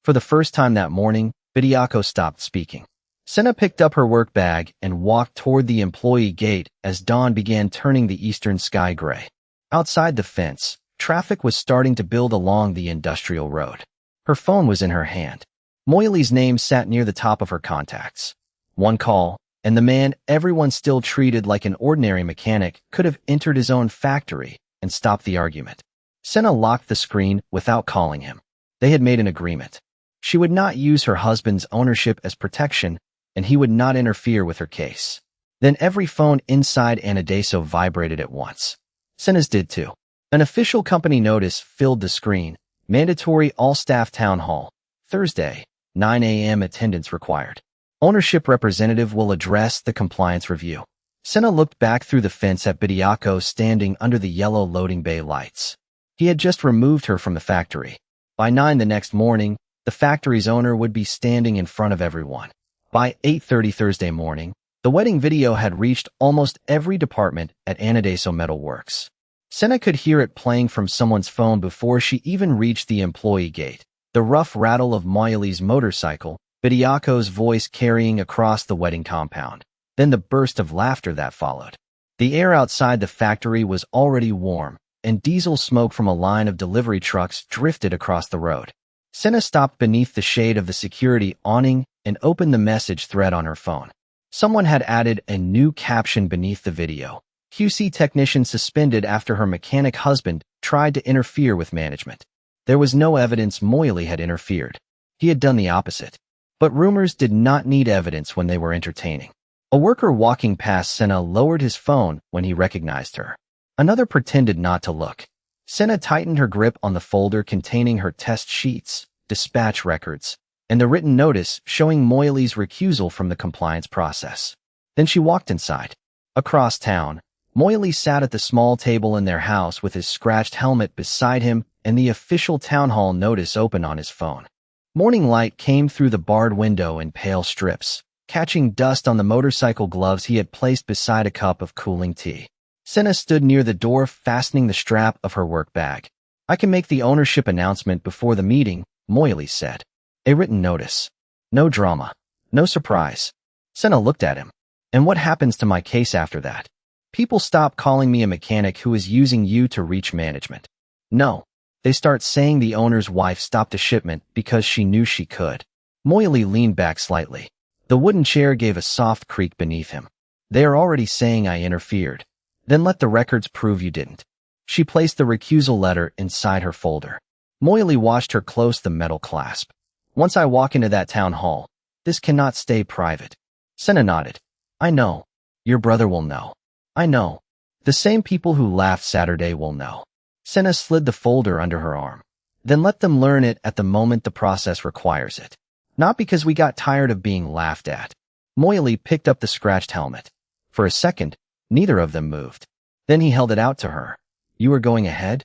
Speaker 1: For the first time that morning, Bediako stopped speaking. Senna picked up her work bag and walked toward the employee gate as dawn began turning the eastern sky gray. Outside the fence, traffic was starting to build along the industrial road. Her phone was in her hand. Moiley's name sat near the top of her contacts. One call, and the man everyone still treated like an ordinary mechanic could have entered his own factory and stopped the argument. Senna locked the screen without calling him. They had made an agreement. She would not use her husband's ownership as protection, and he would not interfere with her case. Then every phone inside Anadeso vibrated at once. Senna's did too. An official company notice filled the screen. Mandatory all-staff town hall. Thursday, 9 a.m. attendance required. Ownership representative will address the compliance review. Senna looked back through the fence at Bediako standing under the yellow loading bay lights. He had just removed her from the factory. By 9 the next morning, the factory's owner would be standing in front of everyone. By 8:30 Thursday morning, the wedding video had reached almost every department at Anadeso Metal Works. Senna could hear it playing from someone's phone before she even reached the employee gate. The rough rattle of Moiley's motorcycle, Bediako's voice carrying across the wedding compound. Then the burst of laughter that followed. The air outside the factory was already warm, and diesel smoke from a line of delivery trucks drifted across the road. Senna stopped beneath the shade of the security awning and opened the message thread on her phone. Someone had added a new caption beneath the video. QC technician suspended after her mechanic husband tried to interfere with management. There was no evidence Moiley had interfered. He had done the opposite. But rumors did not need evidence when they were entertaining. A worker walking past Senna lowered his phone when he recognized her. Another pretended not to look. Senna tightened her grip on the folder containing her test sheets, dispatch records, and the written notice showing Moiley's recusal from the compliance process. Then she walked inside. Across town, Moiley sat at the small table in their house with his scratched helmet beside him and the official town hall notice open on his phone. Morning light came through the barred window in pale strips, catching dust on the motorcycle gloves he had placed beside a cup of cooling tea. Senna stood near the door fastening the strap of her work bag. "I can make the ownership announcement before the meeting," Moiley said. A written notice. No drama. No surprise. Senna looked at him. "And what happens to my case after that? People stop calling me a mechanic who is using you to reach management. No. They start saying the owner's wife stopped a shipment because she knew she could." Moiley leaned back slightly. The wooden chair gave a soft creak beneath him. "They are already saying I interfered. Then let the records prove you didn't." She placed the recusal letter inside her folder. Moiley watched her close the metal clasp. "Once I walk into that town hall, this cannot stay private." Senna nodded. "I know. Your brother will know. I know. The same people who laughed Saturday will know." Senna slid the folder under her arm. "Then let them learn it at the moment the process requires it. Not because we got tired of being laughed at." Moiley picked up the scratched helmet. For a second, neither of them moved. Then he held it out to her. "You are going ahead?"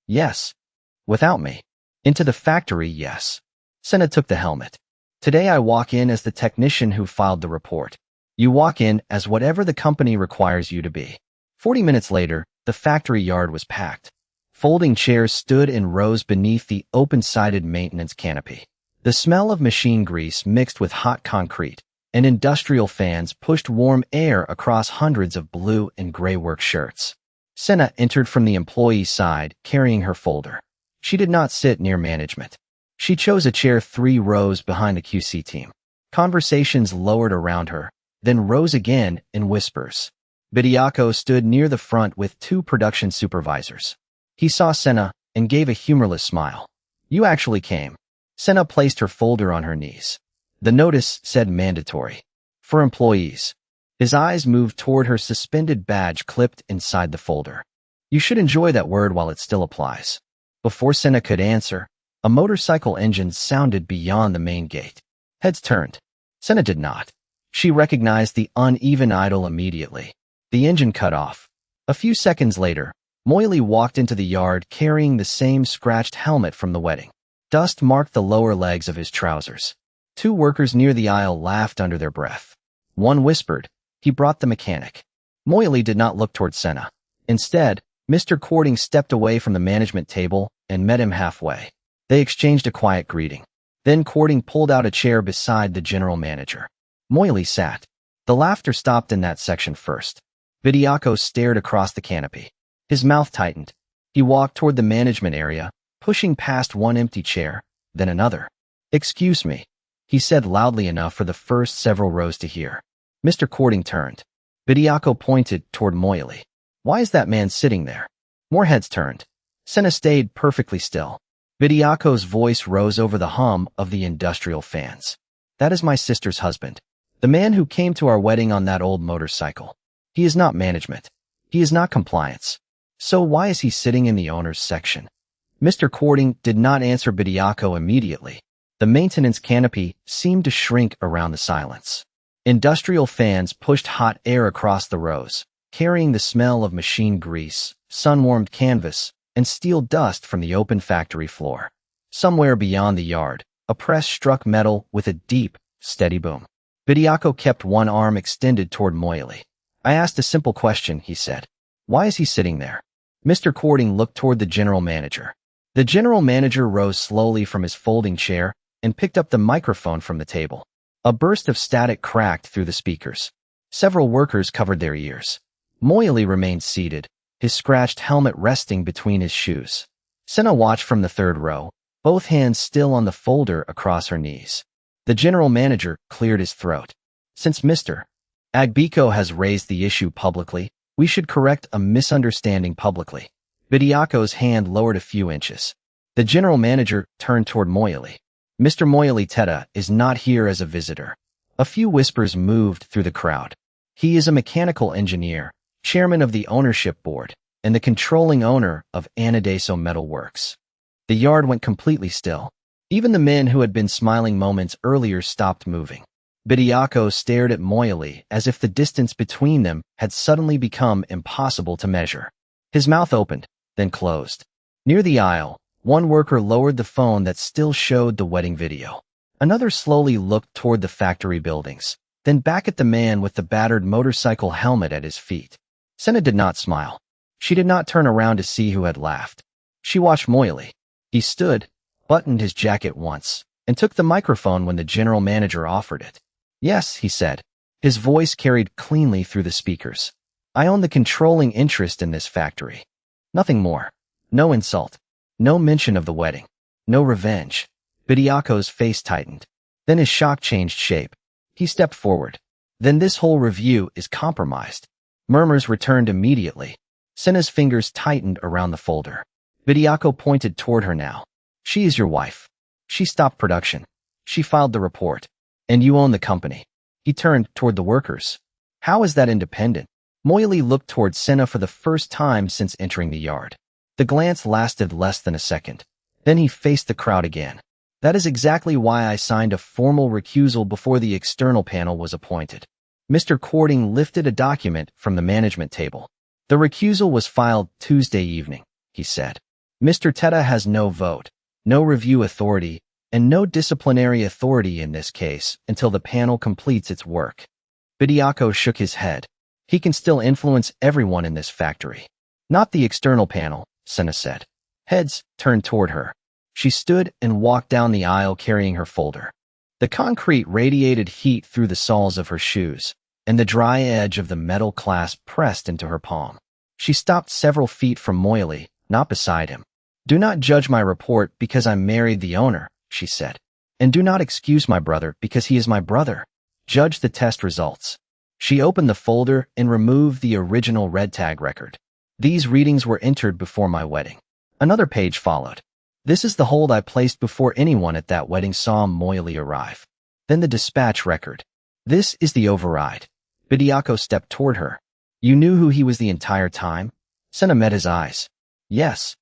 Speaker 1: "Yes." "Without me?" "Into the factory, yes." Senna took the helmet. Today I walk in as the technician who filed the report. You walk in as whatever the company requires you to be. 40 minutes later, the factory yard was packed. Folding chairs stood in rows beneath the open-sided maintenance canopy. The smell of machine grease mixed with hot concrete, and industrial fans pushed warm air across hundreds of blue and gray work shirts. Senna entered from the employee side, carrying her folder. She did not sit near management. She chose a chair 3 rows behind the QC team. Conversations lowered around her, then rose again in whispers. Bediako stood near the front with 2 production supervisors. He saw Senna and gave a humorless smile. You actually came. Senna placed her folder on her knees. The notice said mandatory. For employees. His eyes moved toward her suspended badge clipped inside the folder. You should enjoy that word while it still applies. Before Senna could answer, a motorcycle engine sounded beyond the main gate. Heads turned. Senna did not. She recognized the uneven idle immediately. The engine cut off. A few seconds later, Moily walked into the yard carrying the same scratched helmet from the wedding. Dust marked the lower legs of his trousers. 2 workers near the aisle laughed under their breath. One whispered, "He brought the mechanic." Moily did not look toward Senna. Instead, Mr. Cording stepped away from the management table and met him halfway. They exchanged a quiet greeting. Then Cording pulled out a chair beside the general manager. Moily sat. The laughter stopped in that section first. Bediako stared across the canopy. His mouth tightened. He walked toward the management area, pushing past one empty chair, then another. "Excuse me," he said loudly enough for the first several rows to hear. Mr. Cording turned. Bediako pointed toward Moily. "Why is that man sitting there?" More heads turned. Senna stayed perfectly still. Bediako's voice rose over the hum of the industrial fans. "That is my sister's husband. The man who came to our wedding on that old motorcycle. He is not management. He is not compliance. So why is he sitting in the owner's section?" Mr. Cording did not answer Bediako immediately. The maintenance canopy seemed to shrink around the silence. Industrial fans pushed hot air across the rows, carrying the smell of machine grease, sun-warmed canvas, and steel dust from the open factory floor. Somewhere beyond the yard, a press struck metal with a deep, steady boom. Bediako kept one arm extended toward Moily. "I asked a simple question," he said. "Why is he sitting there?" Mr. Cording looked toward the general manager. The general manager rose slowly from his folding chair and picked up the microphone from the table. A burst of static cracked through the speakers. Several workers covered their ears. Moily remained seated, his scratched helmet resting between his shoes. Senna watched from the 3rd row, both hands still on the folder across her knees. The general manager cleared his throat. "Since Mr. Agbiko has raised the issue publicly, we should correct a misunderstanding publicly." Bediako's hand lowered a few inches. The general manager turned toward Moily. "Mr. Moily Teta is not here as a visitor." A few whispers moved through the crowd. "He is a mechanical engineer, chairman of the ownership board, and the controlling owner of Anadeso Metal Works." The yard went completely still. Even the men who had been smiling moments earlier stopped moving. Bediako stared at Moily as if the distance between them had suddenly become impossible to measure. His mouth opened, then closed. Near the aisle, one worker lowered the phone that still showed the wedding video. Another slowly looked toward the factory buildings, then back at the man with the battered motorcycle helmet at his feet. Senna did not smile. She did not turn around to see who had laughed. She watched Moily. He stood, buttoned his jacket once, and took the microphone when the general manager offered it. "Yes," he said. His voice carried cleanly through the speakers. "I own the controlling interest in this factory." Nothing more. No insult. No mention of the wedding. No revenge. Bediako's face tightened. Then his shock changed shape. He stepped forward. "Then this whole review is compromised." Murmurs returned immediately. Senna's fingers tightened around the folder. Bediako pointed toward her now. "She is your wife. She stopped production. She filed the report. And you own the company." He turned toward the workers. "How is that independent?" Moily looked toward Senna for the first time since entering the yard. The glance lasted less than a second. Then he faced the crowd again. "That is exactly why I signed a formal recusal before the external panel was appointed." Mr. Cording lifted a document from the management table. "The recusal was filed Tuesday evening," he said. "Mr. Teta has no vote, no review authority, and no disciplinary authority in this case until the panel completes its work. Bediako shook his head. He can still influence everyone in this factory. Not the external panel, Senna said. Heads turned toward her. She stood and walked down the aisle carrying her folder. The concrete radiated heat through the soles of her shoes, and the dry edge of the metal clasp pressed into her palm. She stopped several feet from Moily, not beside him. Do not judge my report because I married the owner, she said. And do not excuse my brother because he is my brother. Judge the test results. She opened the folder and removed the original red tag record. These readings were entered before my wedding. Another page followed. This is the hold I placed before anyone at that wedding saw Moily arrive. Then the dispatch record. This is the override. Bediako stepped toward her. You knew who he was the entire time? Senna met his eyes. Yes.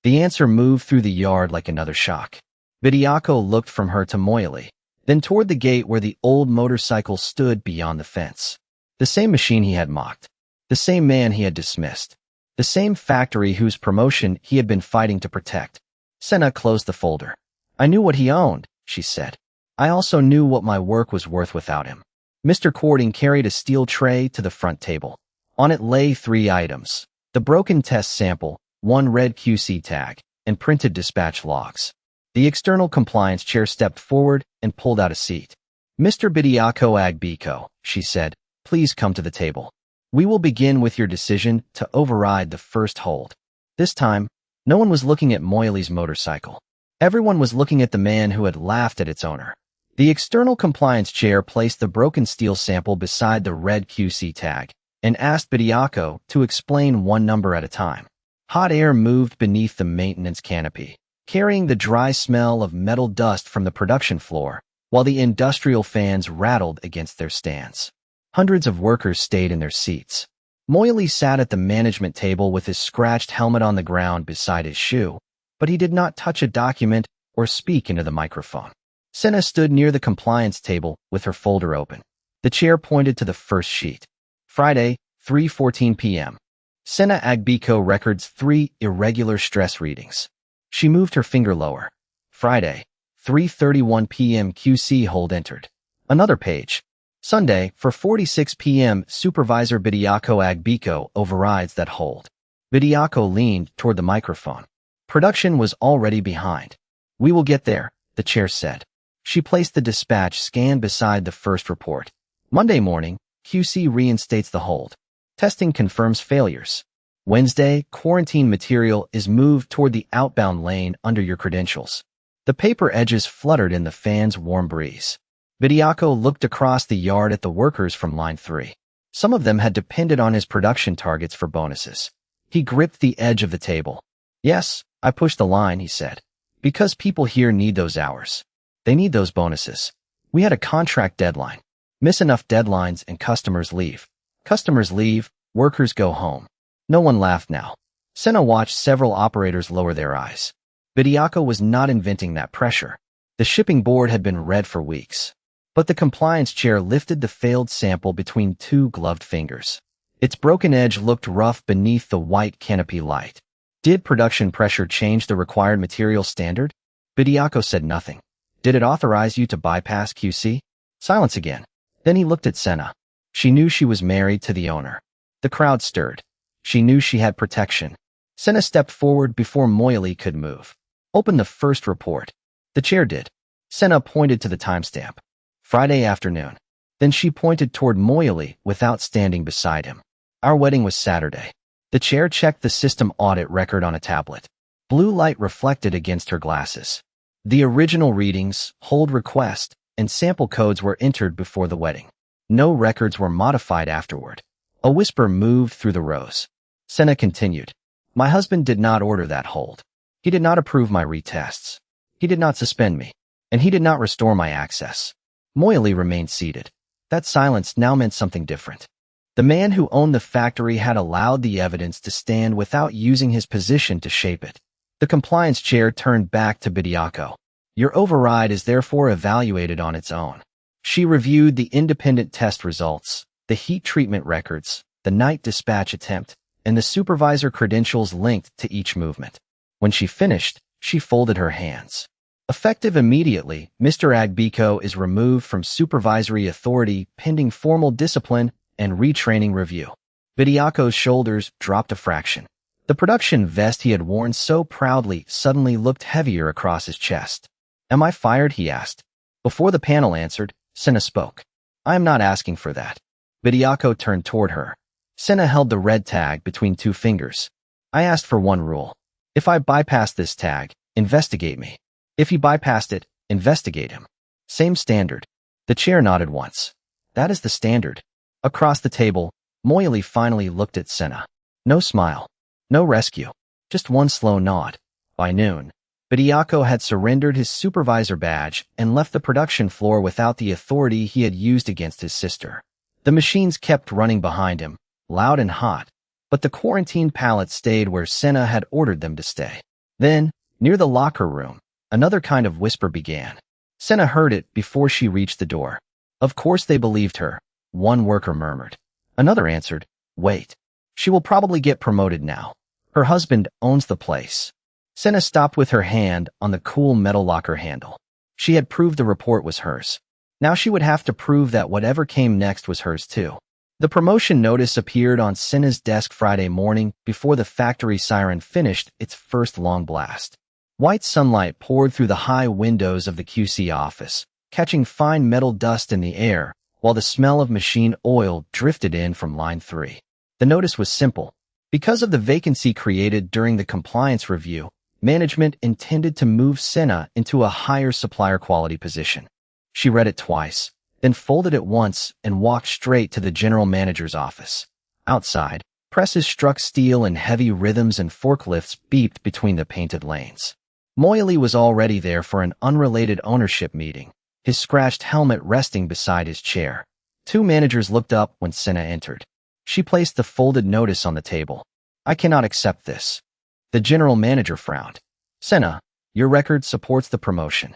Speaker 1: The answer moved through the yard like another shock. Bediako looked from her to Moily, then toward the gate where the old motorcycle stood beyond the fence. The same machine he had mocked. The same man he had dismissed. The same factory whose promotion he had been fighting to protect. Senna closed the folder. I knew what he owned, she said. I also knew what my work was worth without him. Mr. Cording carried a steel tray to the front table. On it lay 3 items. The broken test sample, 1 red QC tag, and printed dispatch logs. The external compliance chair stepped forward and pulled out a seat. Mr. Bediako Agbiko, she said, please come to the table. We will begin with your decision to override the first hold. This time, no one was looking at Moily's motorcycle. Everyone was looking at the man who had laughed at its owner. The external compliance chair placed the broken steel sample beside the red QC tag and asked Bediako to explain one number at a time. Hot air moved beneath the maintenance canopy, carrying the dry smell of metal dust from the production floor, while the industrial fans rattled against their stands. Hundreds of workers stayed in their seats. Moily sat at the management table with his scratched helmet on the ground beside his shoe, but he did not touch a document or speak into the microphone. Senna stood near the compliance table with her folder open. The chair pointed to the first sheet. Friday, 3:14 p.m. Senna Agbiko records 3 irregular stress readings. She moved her finger lower. Friday, 3:31 p.m. QC hold entered. Another page. Sunday, 4:46 p.m. Supervisor Bediako Agbiko overrides that hold. Bediako leaned toward the microphone. Production was already behind. We will get there, the chair said. She placed the dispatch scan beside the first report. Monday morning, QC reinstates the hold. Testing confirms failures. Wednesday, quarantine material is moved toward the outbound lane under your credentials. The paper edges fluttered in the fan's warm breeze. Bediako looked across the yard at the workers from line 3. Some of them had depended on his production targets for bonuses. He gripped the edge of the table. Yes, I pushed the line, he said. Because people here need those hours. They need those bonuses. We had a contract deadline. Miss enough deadlines and customers leave. Customers leave, workers go home. No one laughed now. Senna watched several operators lower their eyes. Bediako was not inventing that pressure. The shipping board had been red for weeks. But the compliance chair lifted the failed sample between 2 gloved fingers. Its broken edge looked rough beneath the white canopy light. Did production pressure change the required material standard? Bediako said nothing. Did it authorize you to bypass QC? Silence again. Then he looked at Senna. She knew she was married to the owner. The crowd stirred. She knew she had protection. Senna stepped forward before Moily could move. Open the first report. The chair did. Senna pointed to the timestamp. Friday afternoon. Then she pointed toward Moily without standing beside him. Our wedding was Saturday. The chair checked the system audit record on a tablet. Blue light reflected against her glasses. The original readings, hold request, and sample codes were entered before the wedding. No records were modified afterward. A whisper moved through the rows. Senna continued. My husband did not order that hold. He did not approve my retests. He did not suspend me. And he did not restore my access. Moily remained seated. That silence now meant something different. The man who owned the factory had allowed the evidence to stand without using his position to shape it. The compliance chair turned back to Bediako. Your override is therefore evaluated on its own. She reviewed the independent test results, the heat treatment records, the night dispatch attempt, and the supervisor credentials linked to each movement. When she finished, she folded her hands. Effective immediately, Mr. Agbiko is removed from supervisory authority pending formal discipline and retraining review. Bediako's shoulders dropped a fraction. The production vest he had worn so proudly suddenly looked heavier across his chest. "Am I fired?" he asked. Before the panel answered, Senna spoke. "I am not asking for that." Bediako turned toward her. Senna held the red tag between two fingers. "I asked for one rule. If I bypass this tag, investigate me. If he bypassed it, investigate him. Same standard." The chair nodded once. "That is the standard." Across the table, Moyali finally looked at Senna. No smile. No rescue. Just one slow nod. By noon, Bediako had surrendered his supervisor badge and left the production floor without the authority he had used against his sister. The machines kept running behind him, loud and hot, but the quarantine pallets stayed where Senna had ordered them to stay. Then, near the locker room, another kind of whisper began. Senna heard it before she reached the door. "Of course they believed her," one worker murmured. Another answered, "Wait. She will probably get promoted now. Her husband owns the place." Senna stopped with her hand on the cool metal locker handle. She had proved the report was hers. Now she would have to prove that whatever came next was hers too. The promotion notice appeared on Senna's desk Friday morning before the factory siren finished its first long blast. White sunlight poured through the high windows of the QC office, catching fine metal dust in the air, while the smell of machine oil drifted in from line 3. The notice was simple. Because of the vacancy created during the compliance review, management intended to move Senna into a higher supplier quality position. She read it twice, then folded it once and walked straight to the general manager's office. Outside, presses struck steel in heavy rhythms and forklifts beeped between the painted lanes. Moyali was already there for an unrelated ownership meeting, his scratched helmet resting beside his chair. Two managers looked up when Senna entered. She placed the folded notice on the table. "I cannot accept this." The general manager frowned. "Senna, your record supports the promotion.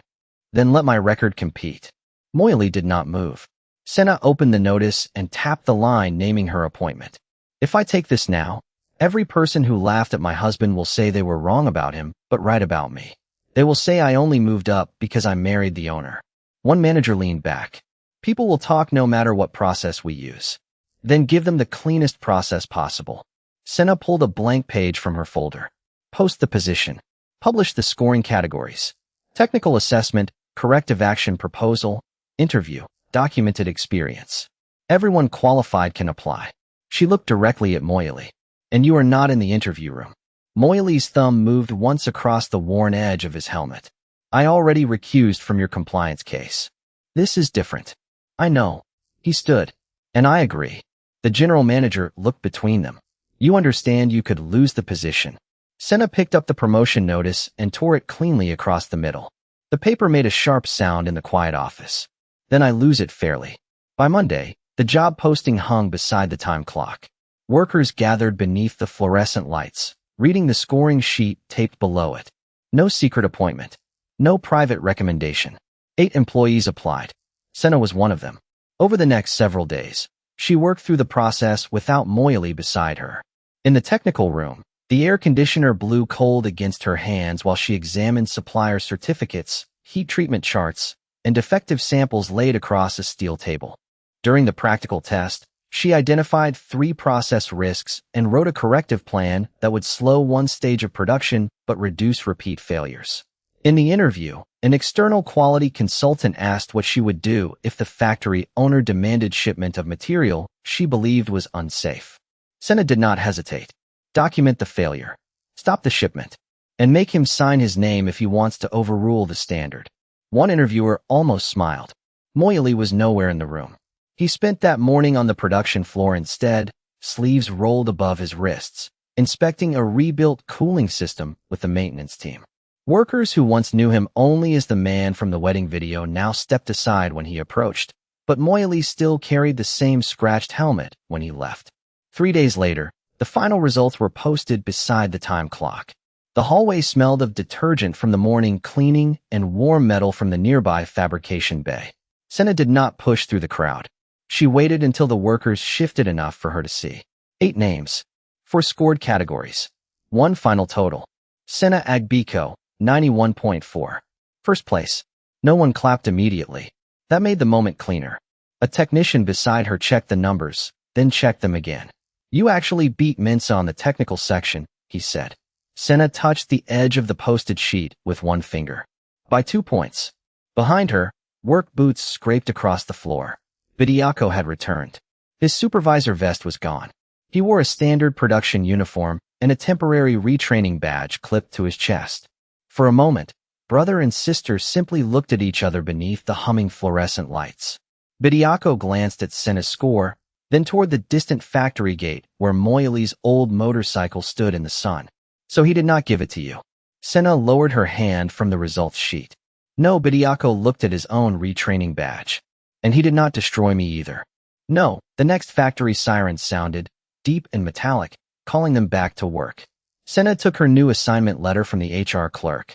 Speaker 1: Then let my record compete." Moyali did not move. Senna opened the notice and tapped the line naming her appointment. "If I take this now, every person who laughed at my husband will say they were wrong about him, but right about me. They will say I only moved up because I married the owner." One manager leaned back. "People will talk no matter what process we use. Then give them the cleanest process possible." Senna pulled a blank page from her folder. "Post the position. Publish the scoring categories. Technical assessment, corrective action proposal, interview, documented experience. Everyone qualified can apply." She looked directly at Moyali. "And you are not in the interview room." Moyali's thumb moved once across the worn edge of his helmet. "I already recused from your compliance case. This is different." "I know." He stood. "And I agree." The general manager looked between them. "You understand you could lose the position." Senna picked up the promotion notice and tore it cleanly across the middle. The paper made a sharp sound in the quiet office. "Then I lose it fairly." By Monday, the job posting hung beside the time clock. Workers gathered beneath the fluorescent lights, reading the scoring sheet taped below it. No secret appointment. No private recommendation. 8 employees applied. Senna was one of them. Over the next several days, she worked through the process without Moyali beside her. In the technical room, the air conditioner blew cold against her hands while she examined supplier certificates, heat treatment charts, and defective samples laid across a steel table. During the practical test, she identified 3 process risks and wrote a corrective plan that would slow one stage of production but reduce repeat failures. In the interview, an external quality consultant asked what she would do if the factory owner demanded shipment of material she believed was unsafe. Senna did not hesitate. "Document the failure. Stop the shipment. And make him sign his name if he wants to overrule the standard." One interviewer almost smiled. Moyali was nowhere in the room. He spent that morning on the production floor instead, sleeves rolled above his wrists, inspecting a rebuilt cooling system with the maintenance team. Workers who once knew him only as the man from the wedding video now stepped aside when he approached, but Moyali still carried the same scratched helmet when he left. 3 days later, the final results were posted beside the time clock. The hallway smelled of detergent from the morning cleaning and warm metal from the nearby fabrication bay. Senna did not push through the crowd. She waited until the workers shifted enough for her to see. 8 names. 4 scored categories. 1 final total. Senna Agbiko, 91.4. First place. No one clapped immediately. That made the moment cleaner. A technician beside her checked the numbers, then checked them again. You actually beat Mensa on the technical section, he said. Senna touched the edge of the posted sheet with one finger. By 2 points. Behind her, work boots scraped across the floor. Bediako had returned. His supervisor vest was gone. He wore a standard production uniform and a temporary retraining badge clipped to his chest. For a moment, brother and sister simply looked at each other beneath the humming fluorescent lights. Bediako glanced at Senna's score, then toward the distant factory gate where Moyali's old motorcycle stood in the sun. So he did not give it to you. Senna lowered her hand from the results sheet. No, Bediako looked at his own retraining badge. And he did not destroy me either. No, the next factory siren sounded, deep and metallic, calling them back to work. Senna took her new assignment letter from the HR clerk.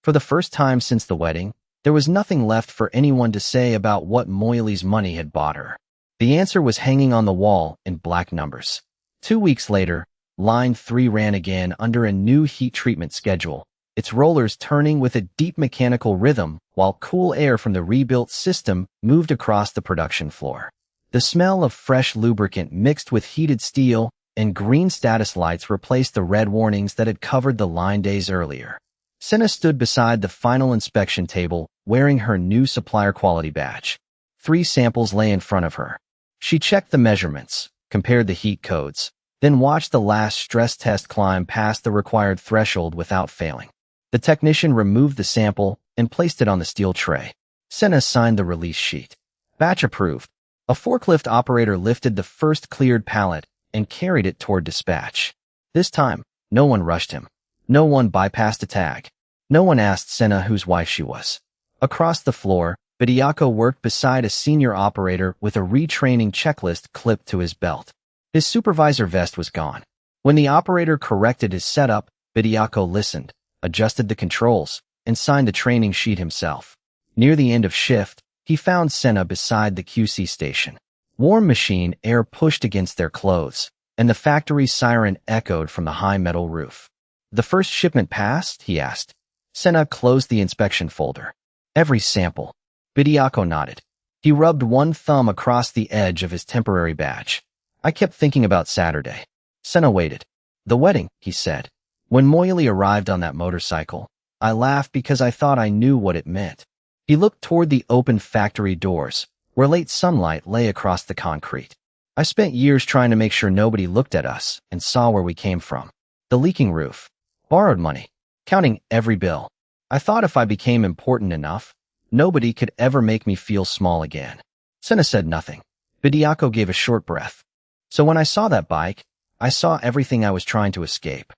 Speaker 1: For the first time since the wedding, there was nothing left for anyone to say about what Moyali's money had bought her. The answer was hanging on the wall in black numbers. 2 weeks later, Line 3 ran again under a new heat treatment schedule, its rollers turning with a deep mechanical rhythm while cool air from the rebuilt system moved across the production floor. The smell of fresh lubricant mixed with heated steel and green status lights replaced the red warnings that had covered the line days earlier. Senna stood beside the final inspection table, wearing her new supplier quality badge. 3 samples lay in front of her. She checked the measurements, compared the heat codes, then watched the last stress test climb past the required threshold without failing. The technician removed the sample and placed it on the steel tray. Senna signed the release sheet. Batch approved. A forklift operator lifted the first cleared pallet and carried it toward dispatch. This time, no one rushed him. No one bypassed a tag. No one asked Senna whose wife she was. Across the floor, Bediako worked beside a senior operator with a retraining checklist clipped to his belt. His supervisor vest was gone. When the operator corrected his setup, Bediako listened, adjusted the controls, and signed the training sheet himself. Near the end of shift, he found Senna beside the QC station. Warm machine air pushed against their clothes, and the factory siren echoed from the high metal roof. The first shipment passed? He asked. Senna closed the inspection folder. Every sample. Bediako nodded. He rubbed one thumb across the edge of his temporary badge. I kept thinking about Saturday. Senna waited. The wedding, he said. When Moyali arrived on that motorcycle, I laughed because I thought I knew what it meant. He looked toward the open factory doors, where late sunlight lay across the concrete. I spent years trying to make sure nobody looked at us and saw where we came from. The leaking roof. Borrowed money. Counting every bill. I thought if I became important enough, nobody could ever make me feel small again. Senna said nothing. Bediako gave a short breath. So when I saw that bike, I saw everything I was trying to escape.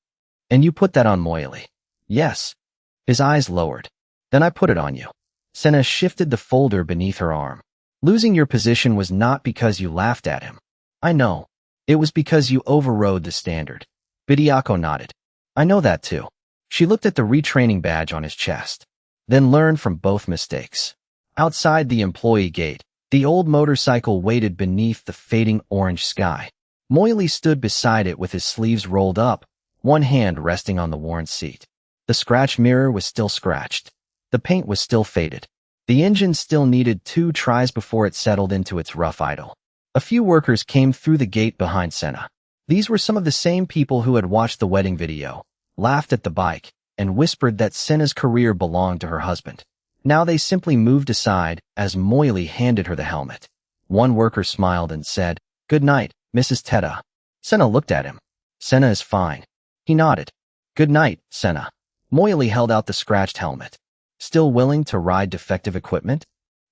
Speaker 1: And you put that on Moyali. Yes. His eyes lowered. Then I put it on you. Senna shifted the folder beneath her arm. Losing your position was not because you laughed at him. I know. It was because you overrode the standard. Bediako nodded. I know that too. She looked at the retraining badge on his chest, then learned from both mistakes. Outside the employee gate, the old motorcycle waited beneath the fading orange sky. Moyali stood beside it with his sleeves rolled up, one hand resting on the worn seat. The scratch mirror was still scratched. The paint was still faded. The engine still needed 2 tries before it settled into its rough idle. A few workers came through the gate behind Senna. These were some of the same people who had watched the wedding video, laughed at the bike, and whispered that Senna's career belonged to her husband. Now they simply moved aside as Moyali handed her the helmet. One worker smiled and said, "Good night, Mrs. Teta." Senna looked at him. "Senna is fine." He nodded. "Good night, Senna." Moyali held out the scratched helmet. "Still willing to ride defective equipment?"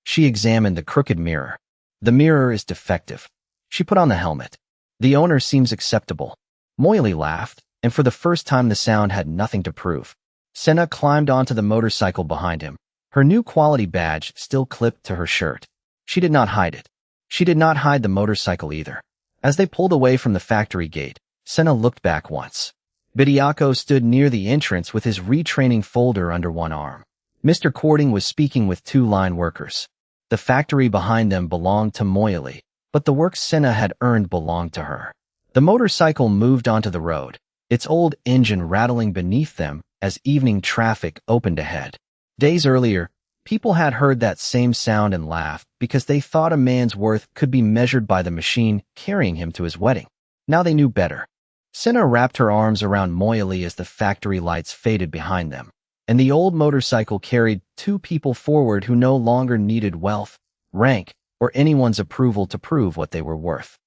Speaker 1: She examined the crooked mirror. "The mirror is defective." She put on the helmet. "The owner seems acceptable." Moyali laughed, and for the first time the sound had nothing to prove. Senna climbed onto the motorcycle behind him, her new quality badge still clipped to her shirt. She did not hide it. She did not hide the motorcycle either. As they pulled away from the factory gate, Senna looked back once. Bediako stood near the entrance with his retraining folder under one arm. Mr. Cording was speaking with 2 line workers. The factory behind them belonged to Moyali, but the work Senna had earned belonged to her. The motorcycle moved onto the road, its old engine rattling beneath them as evening traffic opened ahead. Days earlier, people had heard that same sound and laughed because they thought a man's worth could be measured by the machine carrying him to his wedding. Now they knew better. Senna wrapped her arms around Moyali as the factory lights faded behind them, and the old motorcycle carried two people forward who no longer needed wealth, rank, or anyone's approval to prove what they were worth.